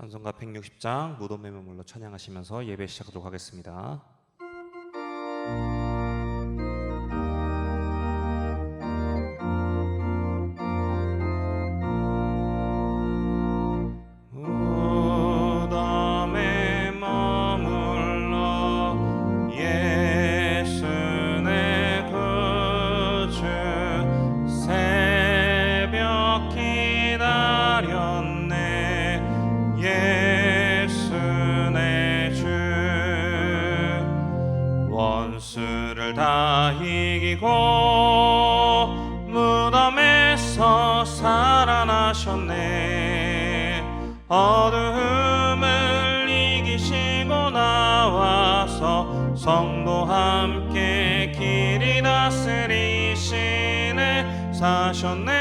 찬송가 160장 무덤의 머물러 찬양하시면서 예배 시작하도록 하겠습니다. 원수를 다 이기고 무덤에서 살아나셨네. 어둠을 이기시고 나와서 성도 함께 길이 다스리시네. 사셨네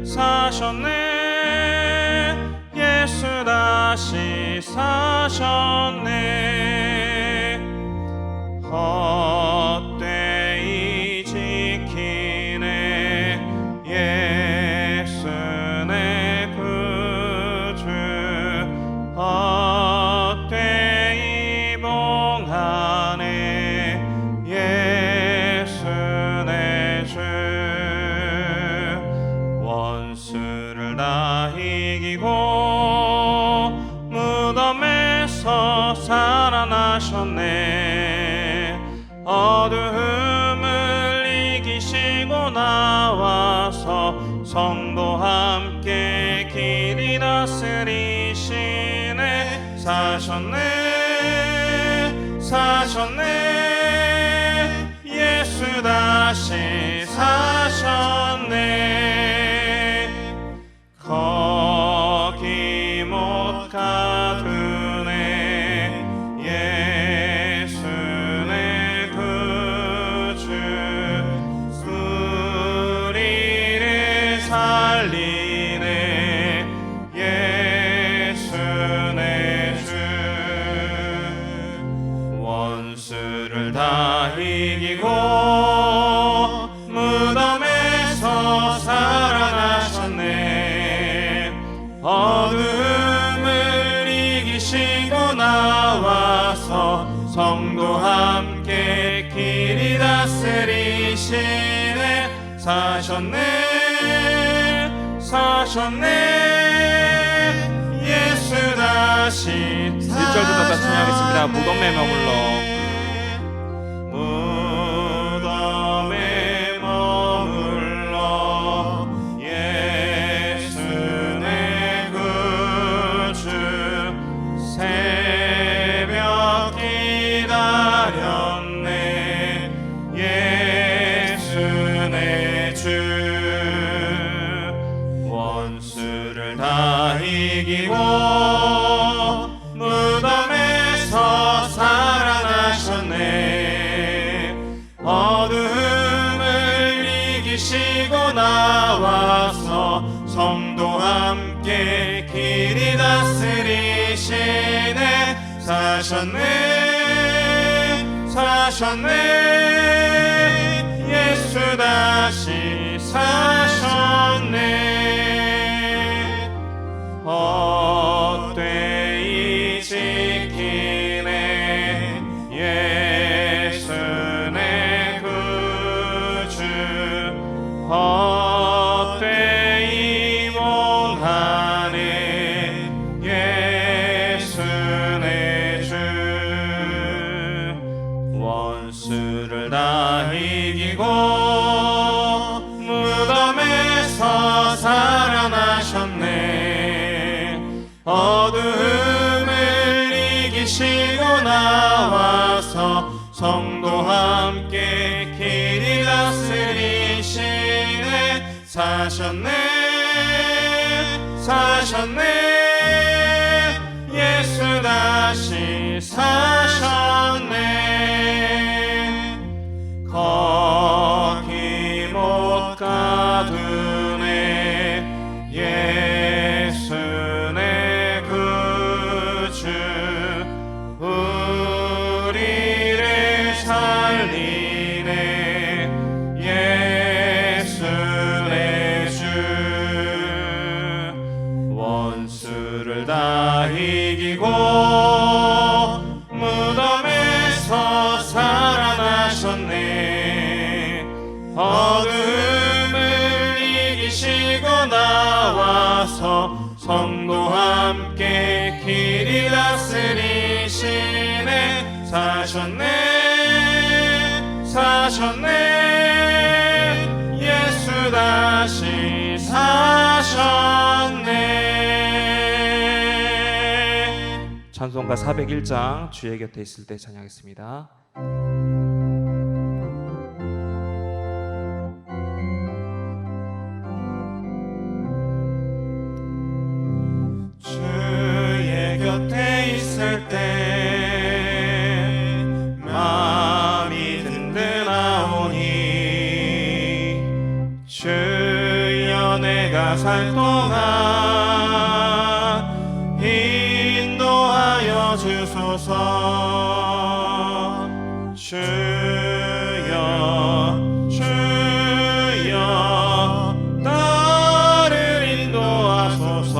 사셨네 예수 다시 사셨네. 헛되이 지키네 예수 내 구주. 헛되이 봉하네 예수 내 주. 원수를 다 이기고 무덤에서 살아나셨네. 어둠을 이기시고 나와서 성도 함께 길이 다스리시네. 사셨네 사셨네 예수 다시 사셨네. 거기 못 가두네 예수 내 구주. 우리를 살리네 예수 내 주. 원수를 다 이기고 무덤에서 살아나셨네. 어둠을 이기시고 나와서 성도 함께 길이 다스리시네. 사셨네 사셨네 예수 다시 1절부터 같이 찬양하겠습니다. 무덤에 머물러. 무덤에 머물러 예수 내 구주. 새벽 기다렸네 예수 내 주. 원수를 다 이기고 무덤에서 살아나셨네. 어둠을 이기시고 나와서 성도 함께 길이 다스리시네. 사셨네 사셨네 예수 다시 사셨네. 헛되이 지키네 예수 내 구주. 헛되이 봉하네 예수 내 주. 원수를 다 이기고 무덤에서 살아나셨네. 어둠을 이기시고 나와서 성도 함께 길이 다스리시네. 사셨네 사셨네 예수 다시 사셨네. 거기 못 가두네 예수 내 구주. 우리를 살리네 예수 내 주. 원수를 다 이기고 무덤에서 살아나셨네. 어둠을 이기시고 나와서 성도와 함께 길이 다스리시네. 사셨네 예수 다시 사셨네. 찬송가 401장 주의 곁에 있을 때 찬양하겠습니다. 주의 곁에 있을 때 마음이 든든하오니 주여 내가 살 동안 인도하여 주소서. 주여 나를 인도하소서.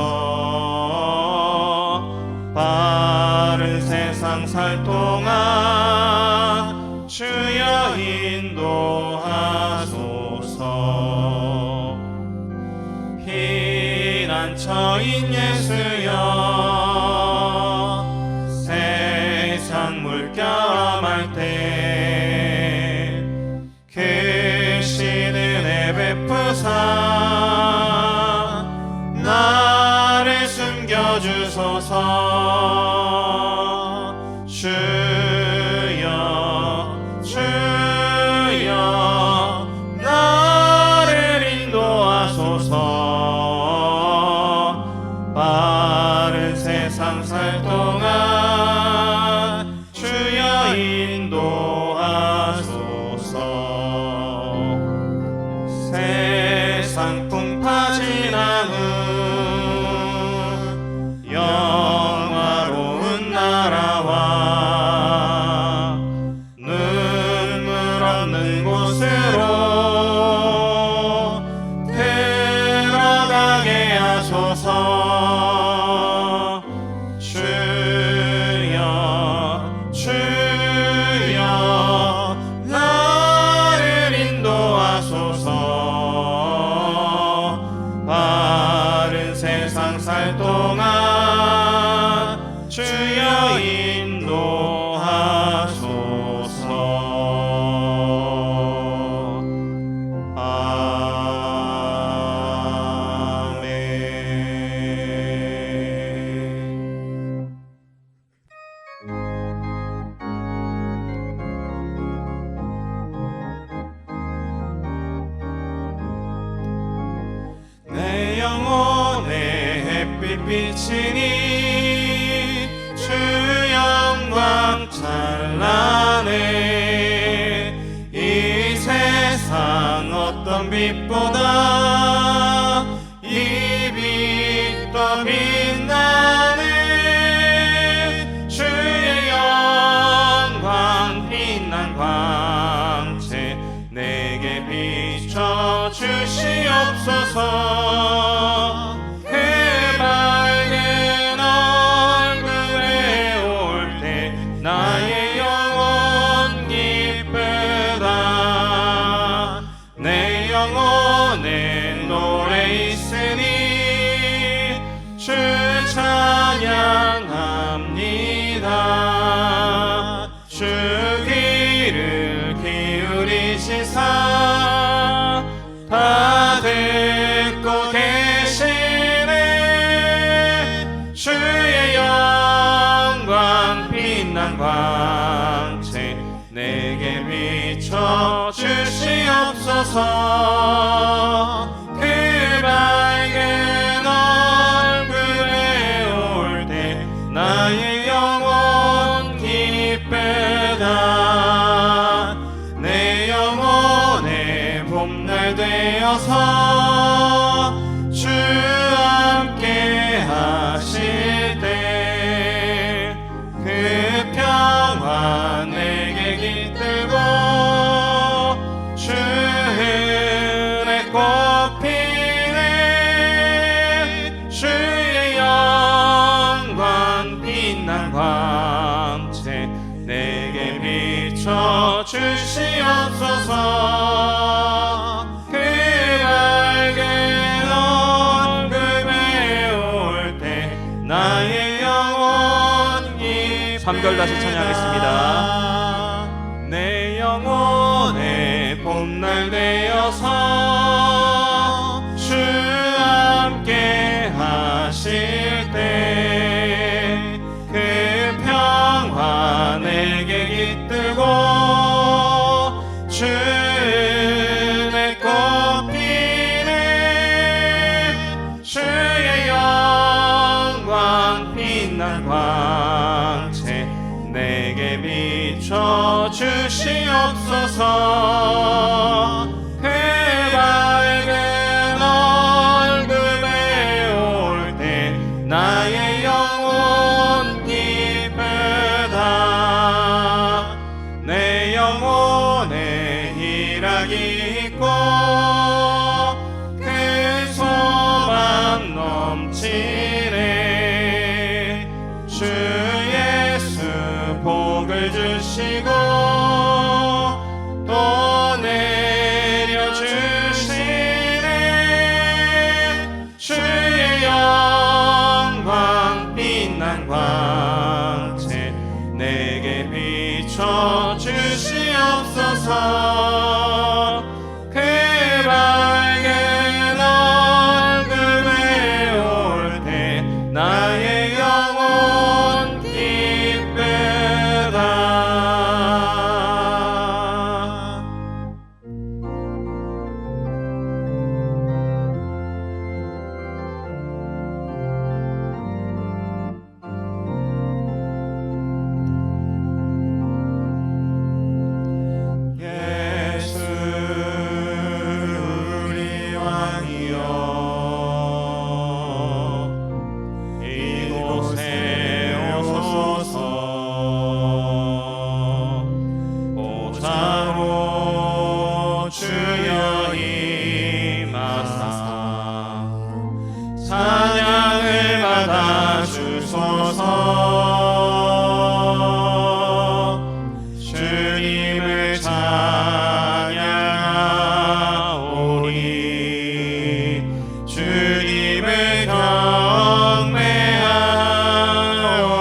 바른 세상 살 동안 주여 인도하소서. 피난처인 예수여 세상 물결함할 때 크신 은혜 베푸사 나를 숨겨주소서. 주여 나를 인도하소서. 바른 세상 살 동안 주여 인도하소서. 세상 풍파 지난 후 영화로운 나라와 눈물 없는 곳으로 들어가게 하소서. 주여 나를 인도하소서. 바른 세상 살 동안 주여 인도하소서. 아멘. 내 영혼에 햇빛 비치니 주 영광 찬란해. 이 세상 어떤 빛보다 이 빛 더 빛나네. 주의 영광 빛난 광채 내게 비춰 주시옵소서. 그 밝은 얼굴에 올 때 나의 영혼 기쁘다. 내 영혼에 노래 있으니 주 찬양합니다. 주 귀를 기울이시사 다 듣고 계시네. 주의 영광 빛난 광채 내게 비춰 주시옵소서. 그 밝은 얼굴에 올 때 나의 영혼 기쁘다. 내 영혼의 봄날 되어서 주 함께 하실 때 그 평화 내게 깃들고 주 빛난 광채 내게 비춰 주시옵소서. 그 밝은 얼굴에 올 때 나의 영혼이 3절 다시 찬양하겠습니다. 내 영혼의 봄날 되어서 주 함께 하실 때 그 평화 내게 깃들고 주 내 꽃피네 주의 영광 빛난 광채 내게 비춰 주시옵소서. 그 밝은 얼굴에 올 때 나의 영혼 기쁘다. 내 영혼에 희락이 있고 그 소망 넘치네. 주 예수 복을 주시고 또 내려주시네. 주의 영광 빛난 광채 내게 비춰 주시옵소서. 그 밝은 얼굴에 올 때 나의 영혼 기쁘다. 예수 우리 왕이여 이곳에 오소서. 보좌로 주여 임하사 찬양을 받아 주소서. 주님을 찬양하오니 주님을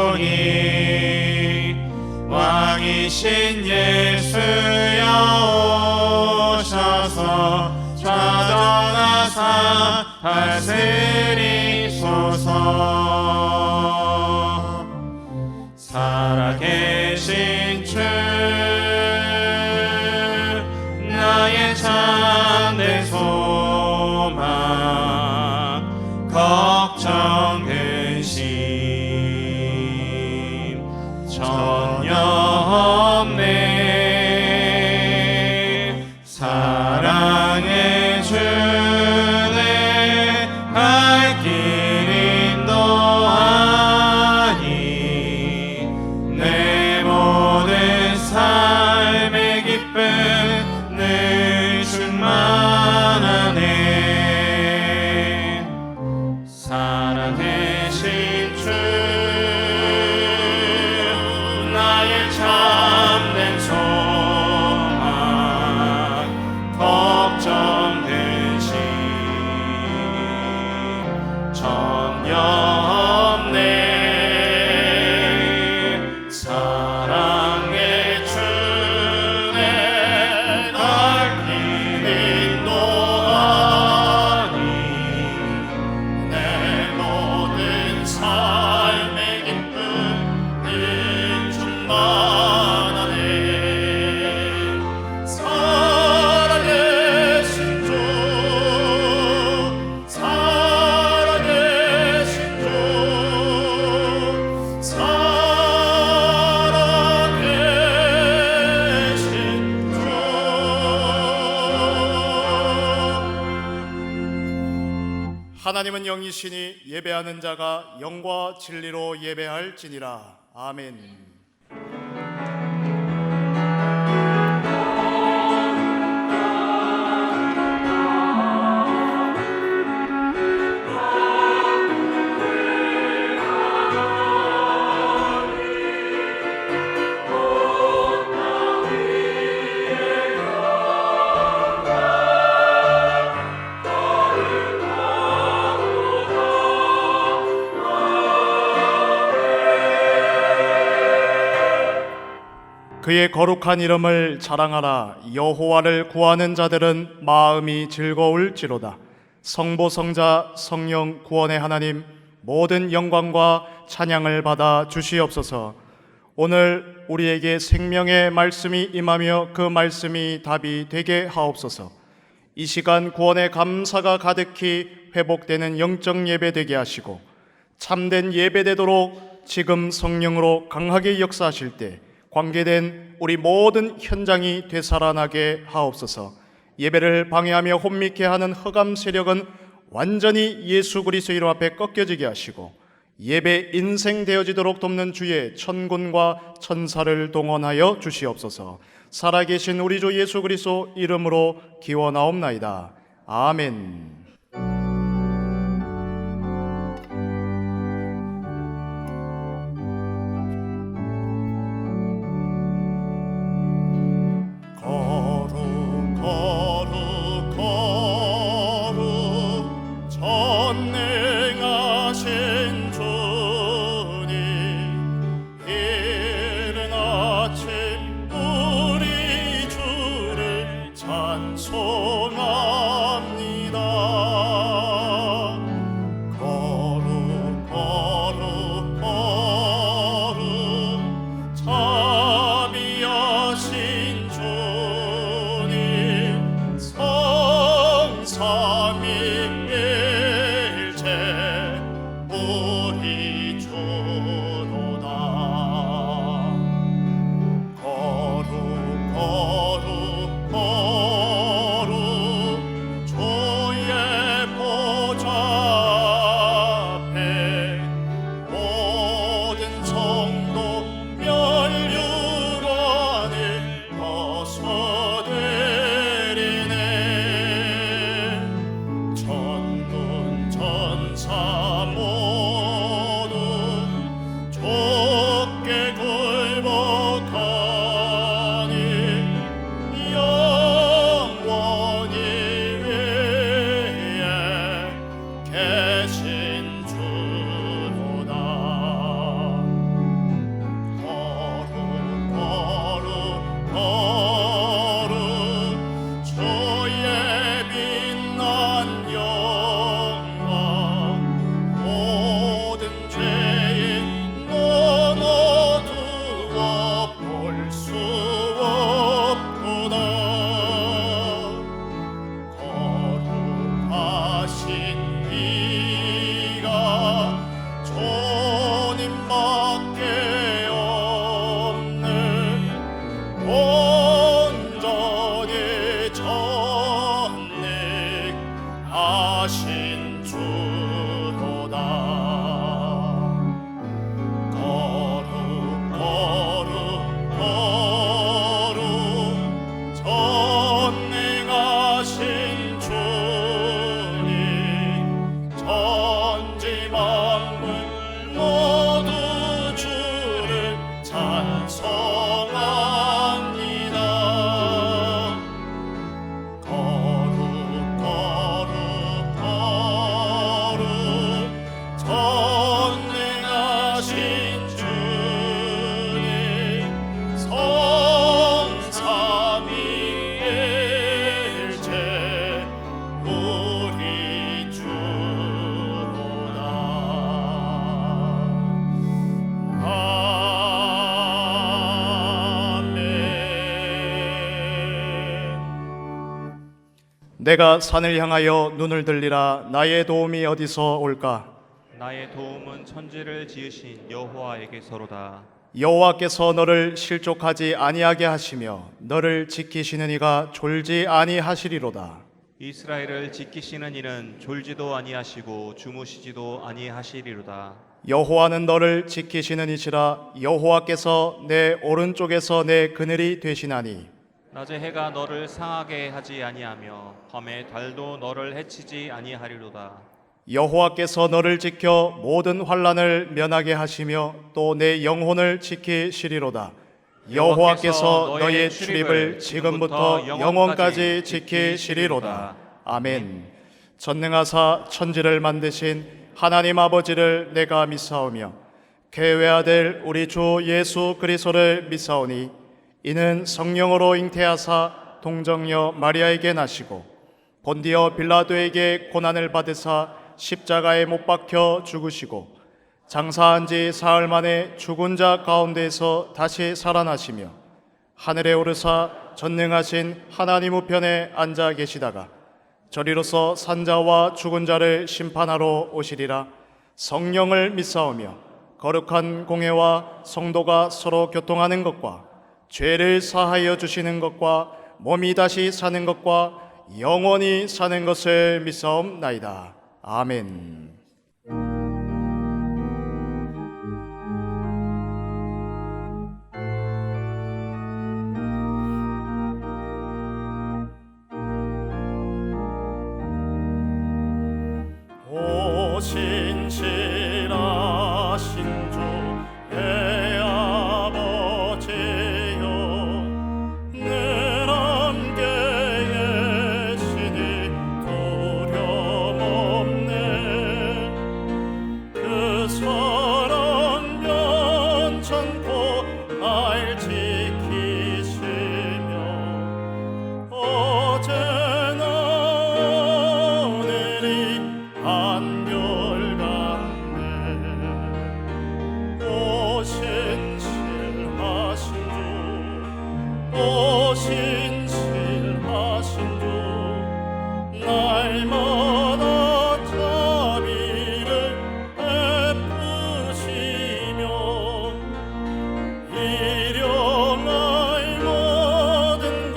경배하오니 왕이신 예수여 오셔서 좌정하사 다스리소서. 살아계신 주 나의 참된 소망 걱정 근심 전혀 없네. 사랑의 주내 갈 길 인도하니 내 모든 삶의 기쁨 늘 충만하네. 살아계신 주 나의 참된 소망 걱정 근심 전혀 없네. 사랑의 주내 날 길 인도하니 내 모든 삶의 기쁨 늘 충만하네. 살아계신 주 살아계신 주 살아계신 주. 하나님은 영이시니 예배하는 자가 영과 진리로 예배할지니라. 아멘. 그의 거룩한 이름을 자랑하라. 여호와를 구하는 자들은 마음이 즐거울지로다. 성부 성자 성령 구원의 하나님, 모든 영광과 찬양을 받아 주시옵소서. 오늘 우리에게 생명의 말씀이 임하며 그 말씀이 답이 되게 하옵소서. 이 시간 구원의 감사가 가득히 회복되는 영적 예배 되게 하시고, 참된 예배 되도록 지금 성령으로 강하게 역사하실 때 관계된 우리 모든 현장이 되살아나게 하옵소서. 예배를 방해하며 혼미케 하는 흑암 세력은 완전히 예수 그리스도 이름 앞에 꺾여지게 하시고, 예배 인생 되어지도록 돕는 주의 천군과 천사를 동원하여 주시옵소서. 살아계신 우리 주 예수 그리스도 이름으로 기원하옵나이다. 아멘. 내가 산을 향하여 눈을 들리라. 나의 도움이 어디서 올까? 나의 도움은 천지를 지으신 여호와에게서로다. 여호와께서 너를 실족하지 아니하게 하시며 너를 지키시는 이가 졸지 아니하시리로다. 이스라엘을 지키시는 이는 졸지도 아니하시고 주무시지도 아니하시리로다. 여호와는 너를 지키시는 이시라. 여호와께서 내 오른쪽에서 내 그늘이 되시나니 낮에 해가 너를 상하게 하지 아니하며 밤에 달도 너를 해치지 아니하리로다. 여호와께서 너를 지켜 모든 환난을 면하게 하시며 또 내 영혼을 지키시리로다. 여호와께서 너의 출입을 지금부터 영원까지 지키시리로다. 아멘. 전능하사 천지를 만드신 하나님 아버지를 내가 믿사오며 계외아들 우리 주 예수 그리스도를 믿사오니 이는 성령으로 잉태하사 동정녀 마리아에게 나시고 본디어 빌라도에게 고난을 받으사 십자가에 못 박혀 죽으시고 장사한 지 사흘 만에 죽은 자 가운데에서 다시 살아나시며 하늘에 오르사 전능하신 하나님 우편에 앉아 계시다가 저리로서 산자와 죽은 자를 심판하러 오시리라. 성령을 믿사오며 거룩한 공회와 성도가 서로 교통하는 것과 죄를 사하여 주시는 것과 몸이 다시 사는 것과 영원히 사는 것을 믿사옵나이다. 아멘. 신실하신 주 내 아버지여 늘 함께 계시니 두려움 없네. 그 사랑 변찮고 날 지키시며 어제나 오늘이 신실하신 주 날마다 자비를 베푸시며 일용할 모든 것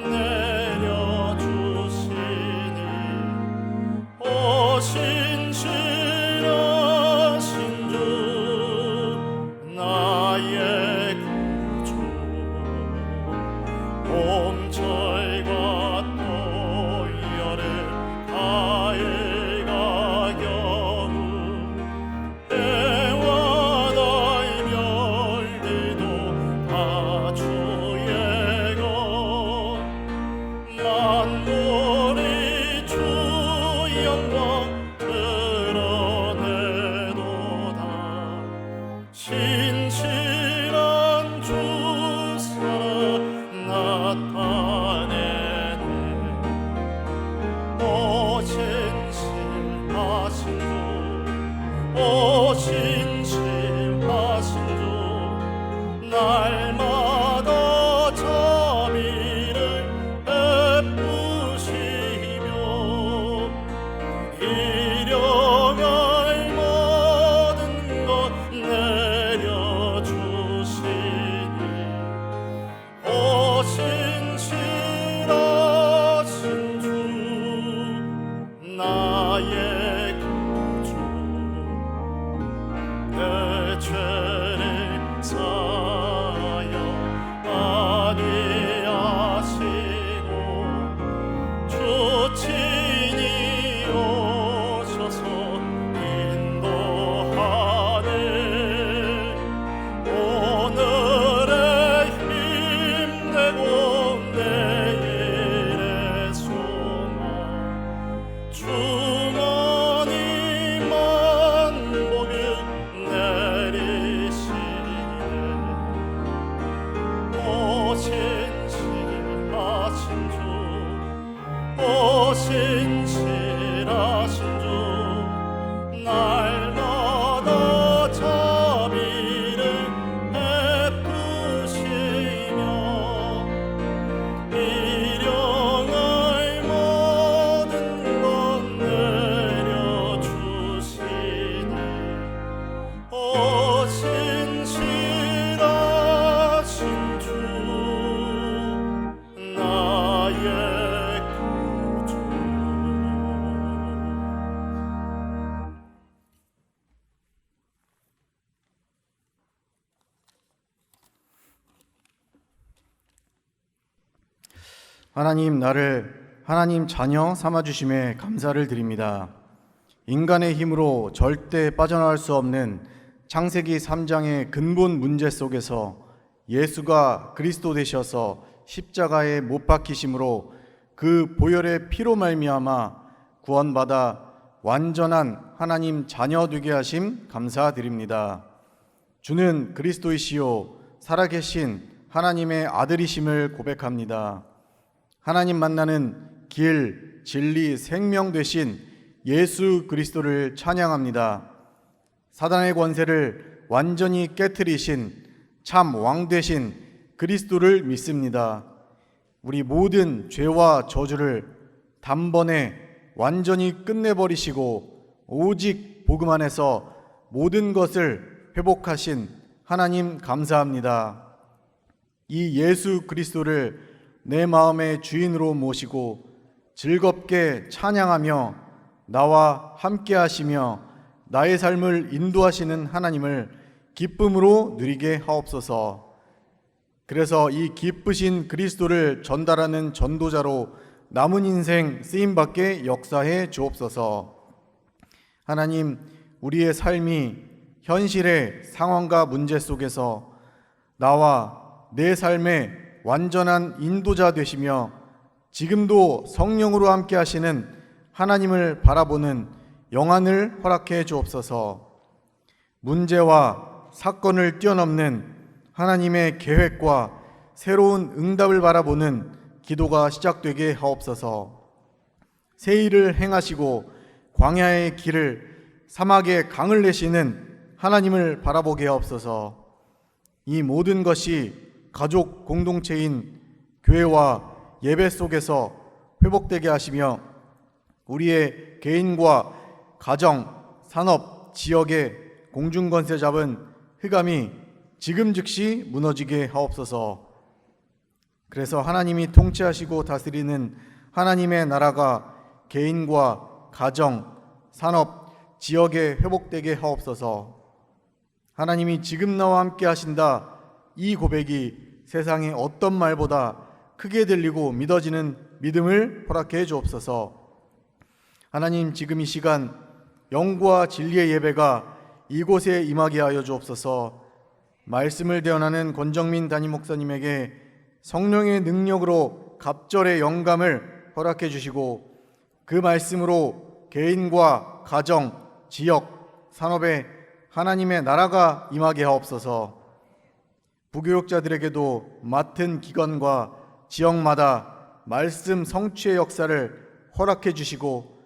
내려주시니 신실하신 주 나의 봄철과 또여름 가을과 겨울 해와 달 별들도 다 주의 것 만물이 주 영광 드러내도다. 신실한 주 나타내네. 신실하신 주 날마다 자비를 베푸시며 일용할 모든 것 내려주시니 신실하신 주 나의 구주 내 죄를 사하여 안위하시고 주 친히 오셔서 인도하네. 오늘의 힘내고 내일의 소망 주머니 만복을 내리시네. 신실하신 주 신실하신 주 날마다 자비를 베푸시며 일용할 모든 것 내려주시니 신실하신 주 나의 구주. 하나님, 나를 하나님 자녀 삼아주심에 감사를 드립니다. 인간의 힘으로 절대 빠져나갈 수 없는 창세기 3장의 근본 문제 속에서 예수가 그리스도 되셔서 십자가에 못 박히심으로 그 보혈의 피로 말미암아 구원받아 완전한 하나님 자녀 되게 하심 감사드립니다. 주는 그리스도이시요 살아계신 하나님의 아들이심을 고백합니다. 하나님 만나는 길, 진리, 생명 되신 예수 그리스도를 찬양합니다. 사단의 권세를 완전히 깨트리신 참 왕 되신 그리스도를 믿습니다. 우리 모든 죄와 저주를 단번에 완전히 끝내버리시고 오직 복음 안에서 모든 것을 회복하신 하나님 감사합니다. 이 예수 그리스도를 내 마음의 주인으로 모시고 즐겁게 찬양하며 나와 함께 하시며 나의 삶을 인도하시는 하나님을 기쁨으로 누리게 하옵소서. 그래서 이 기쁘신 그리스도를 전달하는 전도자로 남은 인생 쓰임받게 역사해 주옵소서. 하나님, 우리의 삶이 현실의 상황과 문제 속에서 나와 내 삶의 완전한 인도자 되시며 지금도 성령으로 함께 하시는 하나님을 바라보는 영안을 허락해 주옵소서. 문제와 사건을 뛰어넘는 하나님의 계획과 새로운 응답을 바라보는 기도가 시작되게 하옵소서. 새 일을 행하시고 광야의 길을 사막의 강을 내시는 하나님을 바라보게 하옵소서. 이 모든 것이 가족 공동체인 교회와 예배 속에서 회복되게 하시며 우리의 개인과 가정, 산업, 지역의 공중권세 잡은 흑암이 지금 즉시 무너지게 하옵소서. 그래서 하나님이 통치하시고 다스리는 하나님의 나라가 개인과 가정, 산업, 지역에 회복되게 하옵소서. 하나님이 지금 나와 함께 하신다, 이 고백이 세상의 어떤 말보다 크게 들리고 믿어지는 믿음을 허락해 주옵소서. 하나님, 지금 이 시간 영과 진리의 예배가 이곳에 임하게 하여 주옵소서. 말씀을 대언하는 권정민 담임 목사님에게 성령의 능력으로 갑절의 영감을 허락해 주시고 그 말씀으로 개인과 가정, 지역, 산업에 하나님의 나라가 임하게 하옵소서. 부교육자들에게도 맡은 기관과 지역마다 말씀 성취의 역사를 허락해 주시고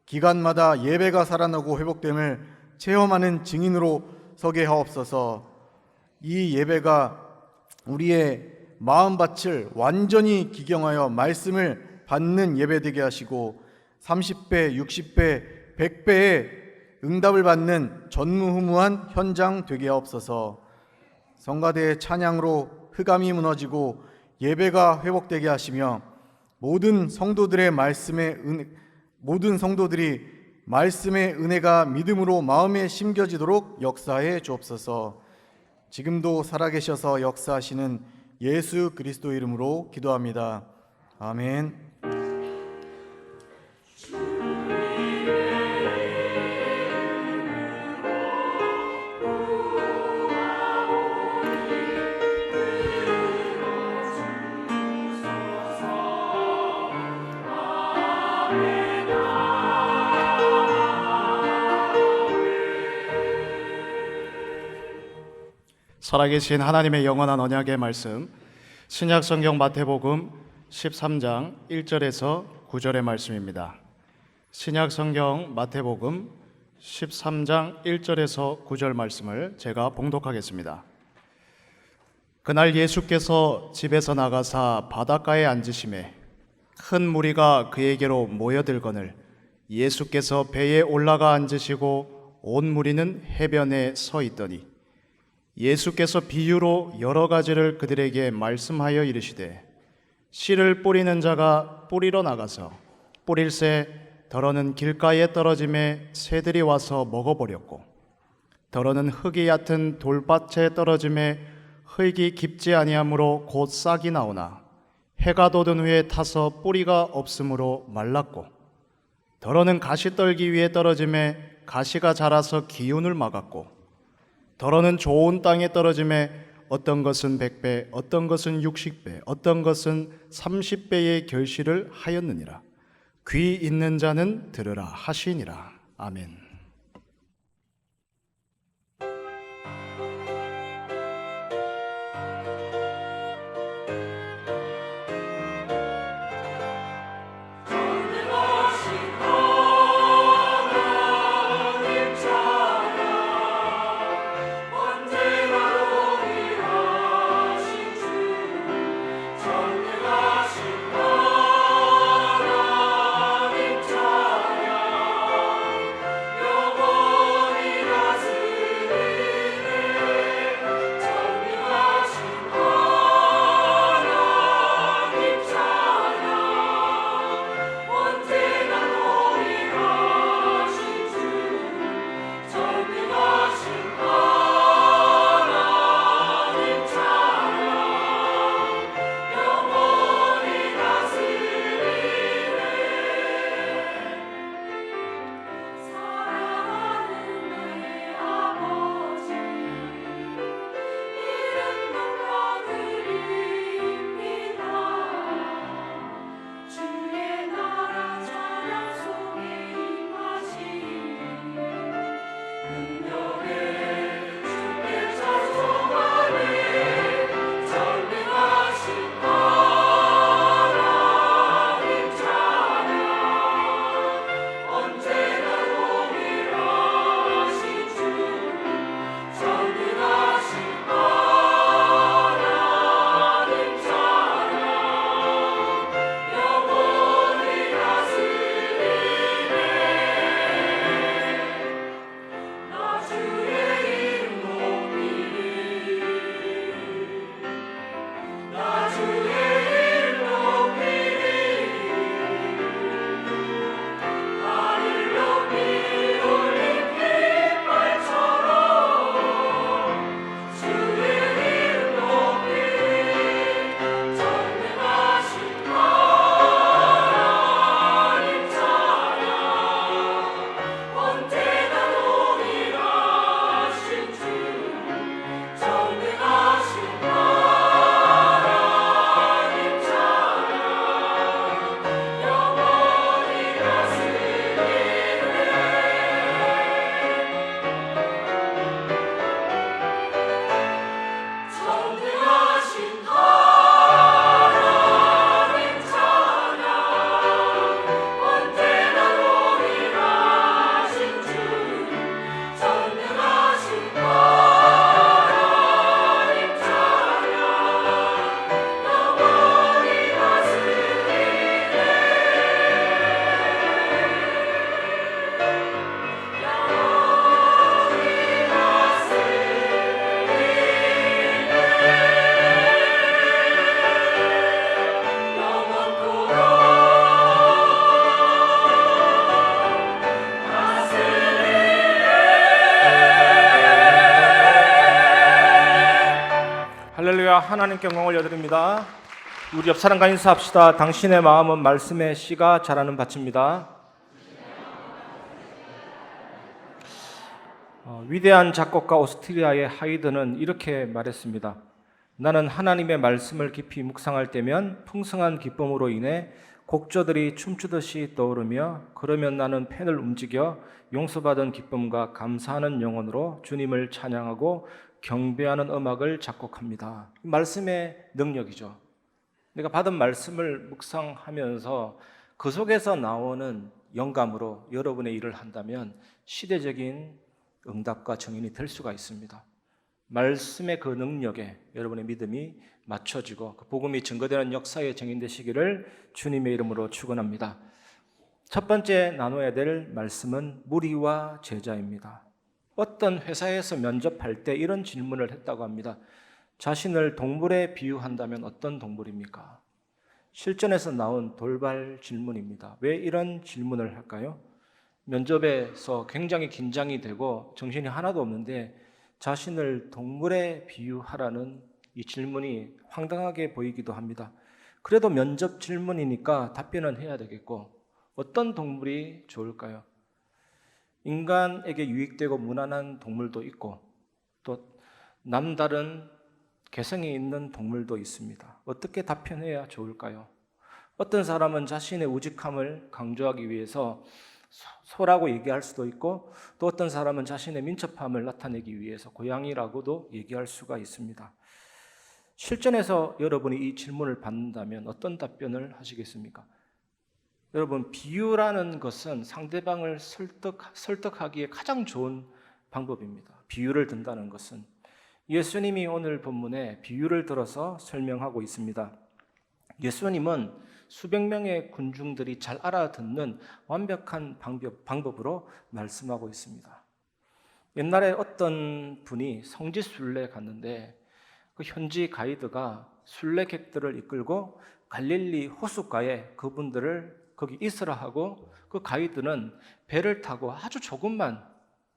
기간마다 예배가 살아나고 회복됨을 체험하는 증인으로 서게 하옵소서. 이 예배가 우리의 마음밭을 완전히 기경하여 말씀을 받는 예배되게 하시고 30배, 60배, 100배의 응답을 받는 전무후무한 현장 되게 하옵소서. 성가대의 찬양으로 흑암이 무너지고 예배가 회복되게 하시며 모든 성도들이 말씀의 은혜가 믿음으로 마음에 심겨지도록 역사해 주옵소서. 지금도 살아계셔서 역사하시는 예수 그리스도 이름으로 기도합니다. 아멘. 살아계신 하나님의 영원한 언약의 말씀, 신약성경 마태복음 13장 1절에서 9절의 말씀입니다. 신약성경 마태복음 13장 1절에서 9절 말씀을 제가 봉독하겠습니다. 그날 예수께서 집에서 나가사 바닷가에 앉으시매 큰 무리가 그에게로 모여들거늘 예수께서 배에 올라가 앉으시고 온 무리는 해변에 서 있더니 예수께서 비유로 여러 가지를 그들에게 말씀하여 이르시되 씨를 뿌리는 자가 뿌리러 나가서 뿌릴새 더러는 길가에 떨어짐에 새들이 와서 먹어버렸고 더러는 흙이 얕은 돌밭에 떨어짐에 흙이 깊지 아니하므로 곧 싹이 나오나 해가 돋은 후에 타서 뿌리가 없으므로 말랐고 더러는 가시떨기 위에 떨어짐에 가시가 자라서 기운을 막았고 더러는 좋은 땅에 떨어짐에 어떤 것은 100배, 어떤 것은 60배, 어떤 것은 30배의 결실을 하였느니라. 귀 있는 자는 들으라 하시니라. 아멘. 할렐루야. 하나님께 영광을 여드립니다. 우리 옆 사람과 인사합시다. 당신의 마음은 말씀의 씨가 자라는 밭입니다. 위대한 작곡가 오스트리아의 하이드는 이렇게 말했습니다. 나는 하나님의 말씀을 깊이 묵상할 때면 풍성한 기쁨으로 인해 곡조들이 춤추듯이 떠오르며, 그러면 나는 펜을 움직여 용서받은 기쁨과 감사하는 영혼으로 주님을 찬양하고 경배하는 음악을 작곡합니다. 말씀의 능력이죠. 내가 받은 말씀을 묵상하면서 그 속에서 나오는 영감으로 여러분의 일을 한다면 시대적인 응답과 정인이 될 수가 있습니다. 말씀의 그 능력에 여러분의 믿음이 맞춰지고 그 복음이 증거되는 역사의 정인되시기를 주님의 이름으로 축원합니다. 첫 번째 나눠야 될 말씀은 무리와 제자입니다. 어떤 회사에서 면접할 때 이런 질문을 했다고 합니다. 자신을 동물에 비유한다면 어떤 동물입니까? 실전에서 나온 돌발 질문입니다. 왜 이런 질문을 할까요? 면접에서 굉장히 긴장이 되고 정신이 하나도 없는데 자신을 동물에 비유하라는 이 질문이 황당하게 보이기도 합니다. 그래도 면접 질문이니까 답변은 해야 되겠고, 어떤 동물이 좋을까요? 인간에게 유익되고 무난한 동물도 있고 또 남다른 개성이 있는 동물도 있습니다. 어떻게 답변해야 좋을까요? 어떤 사람은 자신의 우직함을 강조하기 위해서 소라고 얘기할 수도 있고, 또 어떤 사람은 자신의 민첩함을 나타내기 위해서 고양이라고도 얘기할 수가 있습니다. 실전에서 여러분이 이 질문을 받는다면 어떤 답변을 하시겠습니까? 여러분, 비유라는 것은 상대방을 설득하기에 가장 좋은 방법입니다. 비유를 든다는 것은. 예수님이 오늘 본문에 비유를 들어서 설명하고 있습니다. 예수님은 수백 명의 군중들이 잘 알아듣는 완벽한 방법으로 말씀하고 있습니다. 옛날에 어떤 분이 성지 순례에 갔는데 그 현지 가이드가 순례객들을 이끌고 갈릴리 호숫가에 그분들을 거기 있으라 하고, 그 가이드는 배를 타고 아주 조금만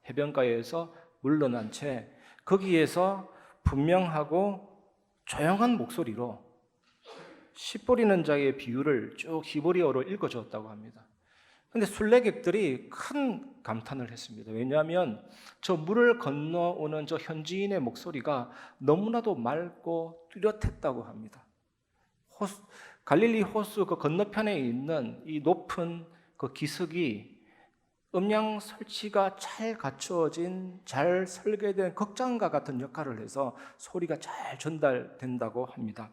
해변가에서 물러난 채 거기에서 분명하고 조용한 목소리로 씨 뿌리는 자의 비유를 쭉 히브리어로 읽어줬다고 합니다. 그런데 순례객들이 큰 감탄을 했습니다. 왜냐하면 저 물을 건너오는 저 현지인의 목소리가 너무나도 맑고 뚜렷했다고 합니다. 갈릴리 호수 그 건너편에 있는 이 높은 그 기슭이 음량 설치가 잘 갖추어진, 잘 설계된 극장과 같은 역할을 해서 소리가 잘 전달된다고 합니다.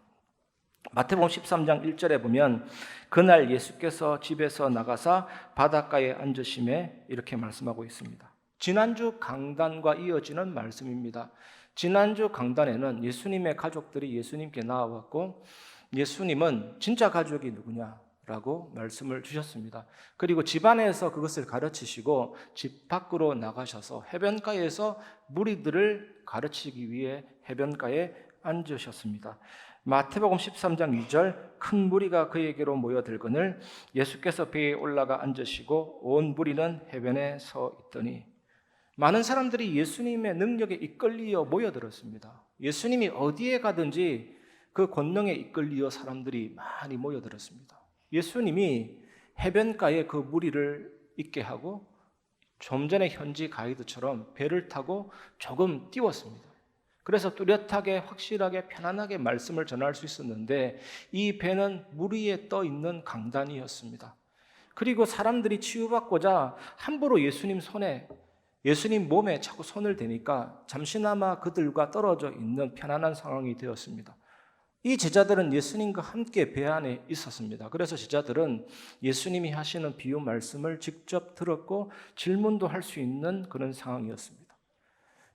마태복음 13장 1절에 보면 그날 예수께서 집에서 나가사 바닷가에 앉으심에 이렇게 말씀하고 있습니다. 지난주 강단과 이어지는 말씀입니다. 지난주 강단에는 예수님의 가족들이 예수님께 나와왔고, 예수님은 진짜 가족이 누구냐라고 말씀을 주셨습니다. 그리고 집안에서 그것을 가르치시고 집 밖으로 나가셔서 해변가에서 무리들을 가르치기 위해 해변가에 앉으셨습니다. 마태복음 13장 2절, 큰 무리가 그에게로 모여들거늘 예수께서 배에 올라가 앉으시고 온 무리는 해변에 서 있더니, 많은 사람들이 예수님의 능력에 이끌리어 모여들었습니다. 예수님이 어디에 가든지 그 권능에 이끌리어 사람들이 많이 모여들었습니다. 예수님이 해변가에 그 무리를 있게 하고 좀 전에 현지 가이드처럼 배를 타고 조금 띄웠습니다. 그래서 뚜렷하게 확실하게 편안하게 말씀을 전할 수 있었는데, 이 배는 물 위에 떠 있는 강단이었습니다. 그리고 사람들이 치유받고자 함부로 예수님 몸에 자꾸 손을 대니까 잠시나마 그들과 떨어져 있는 편안한 상황이 되었습니다. 이 제자들은 예수님과 함께 배 안에 있었습니다. 그래서 제자들은 예수님이 하시는 비유 말씀을 직접 들었고 질문도 할 수 있는 그런 상황이었습니다.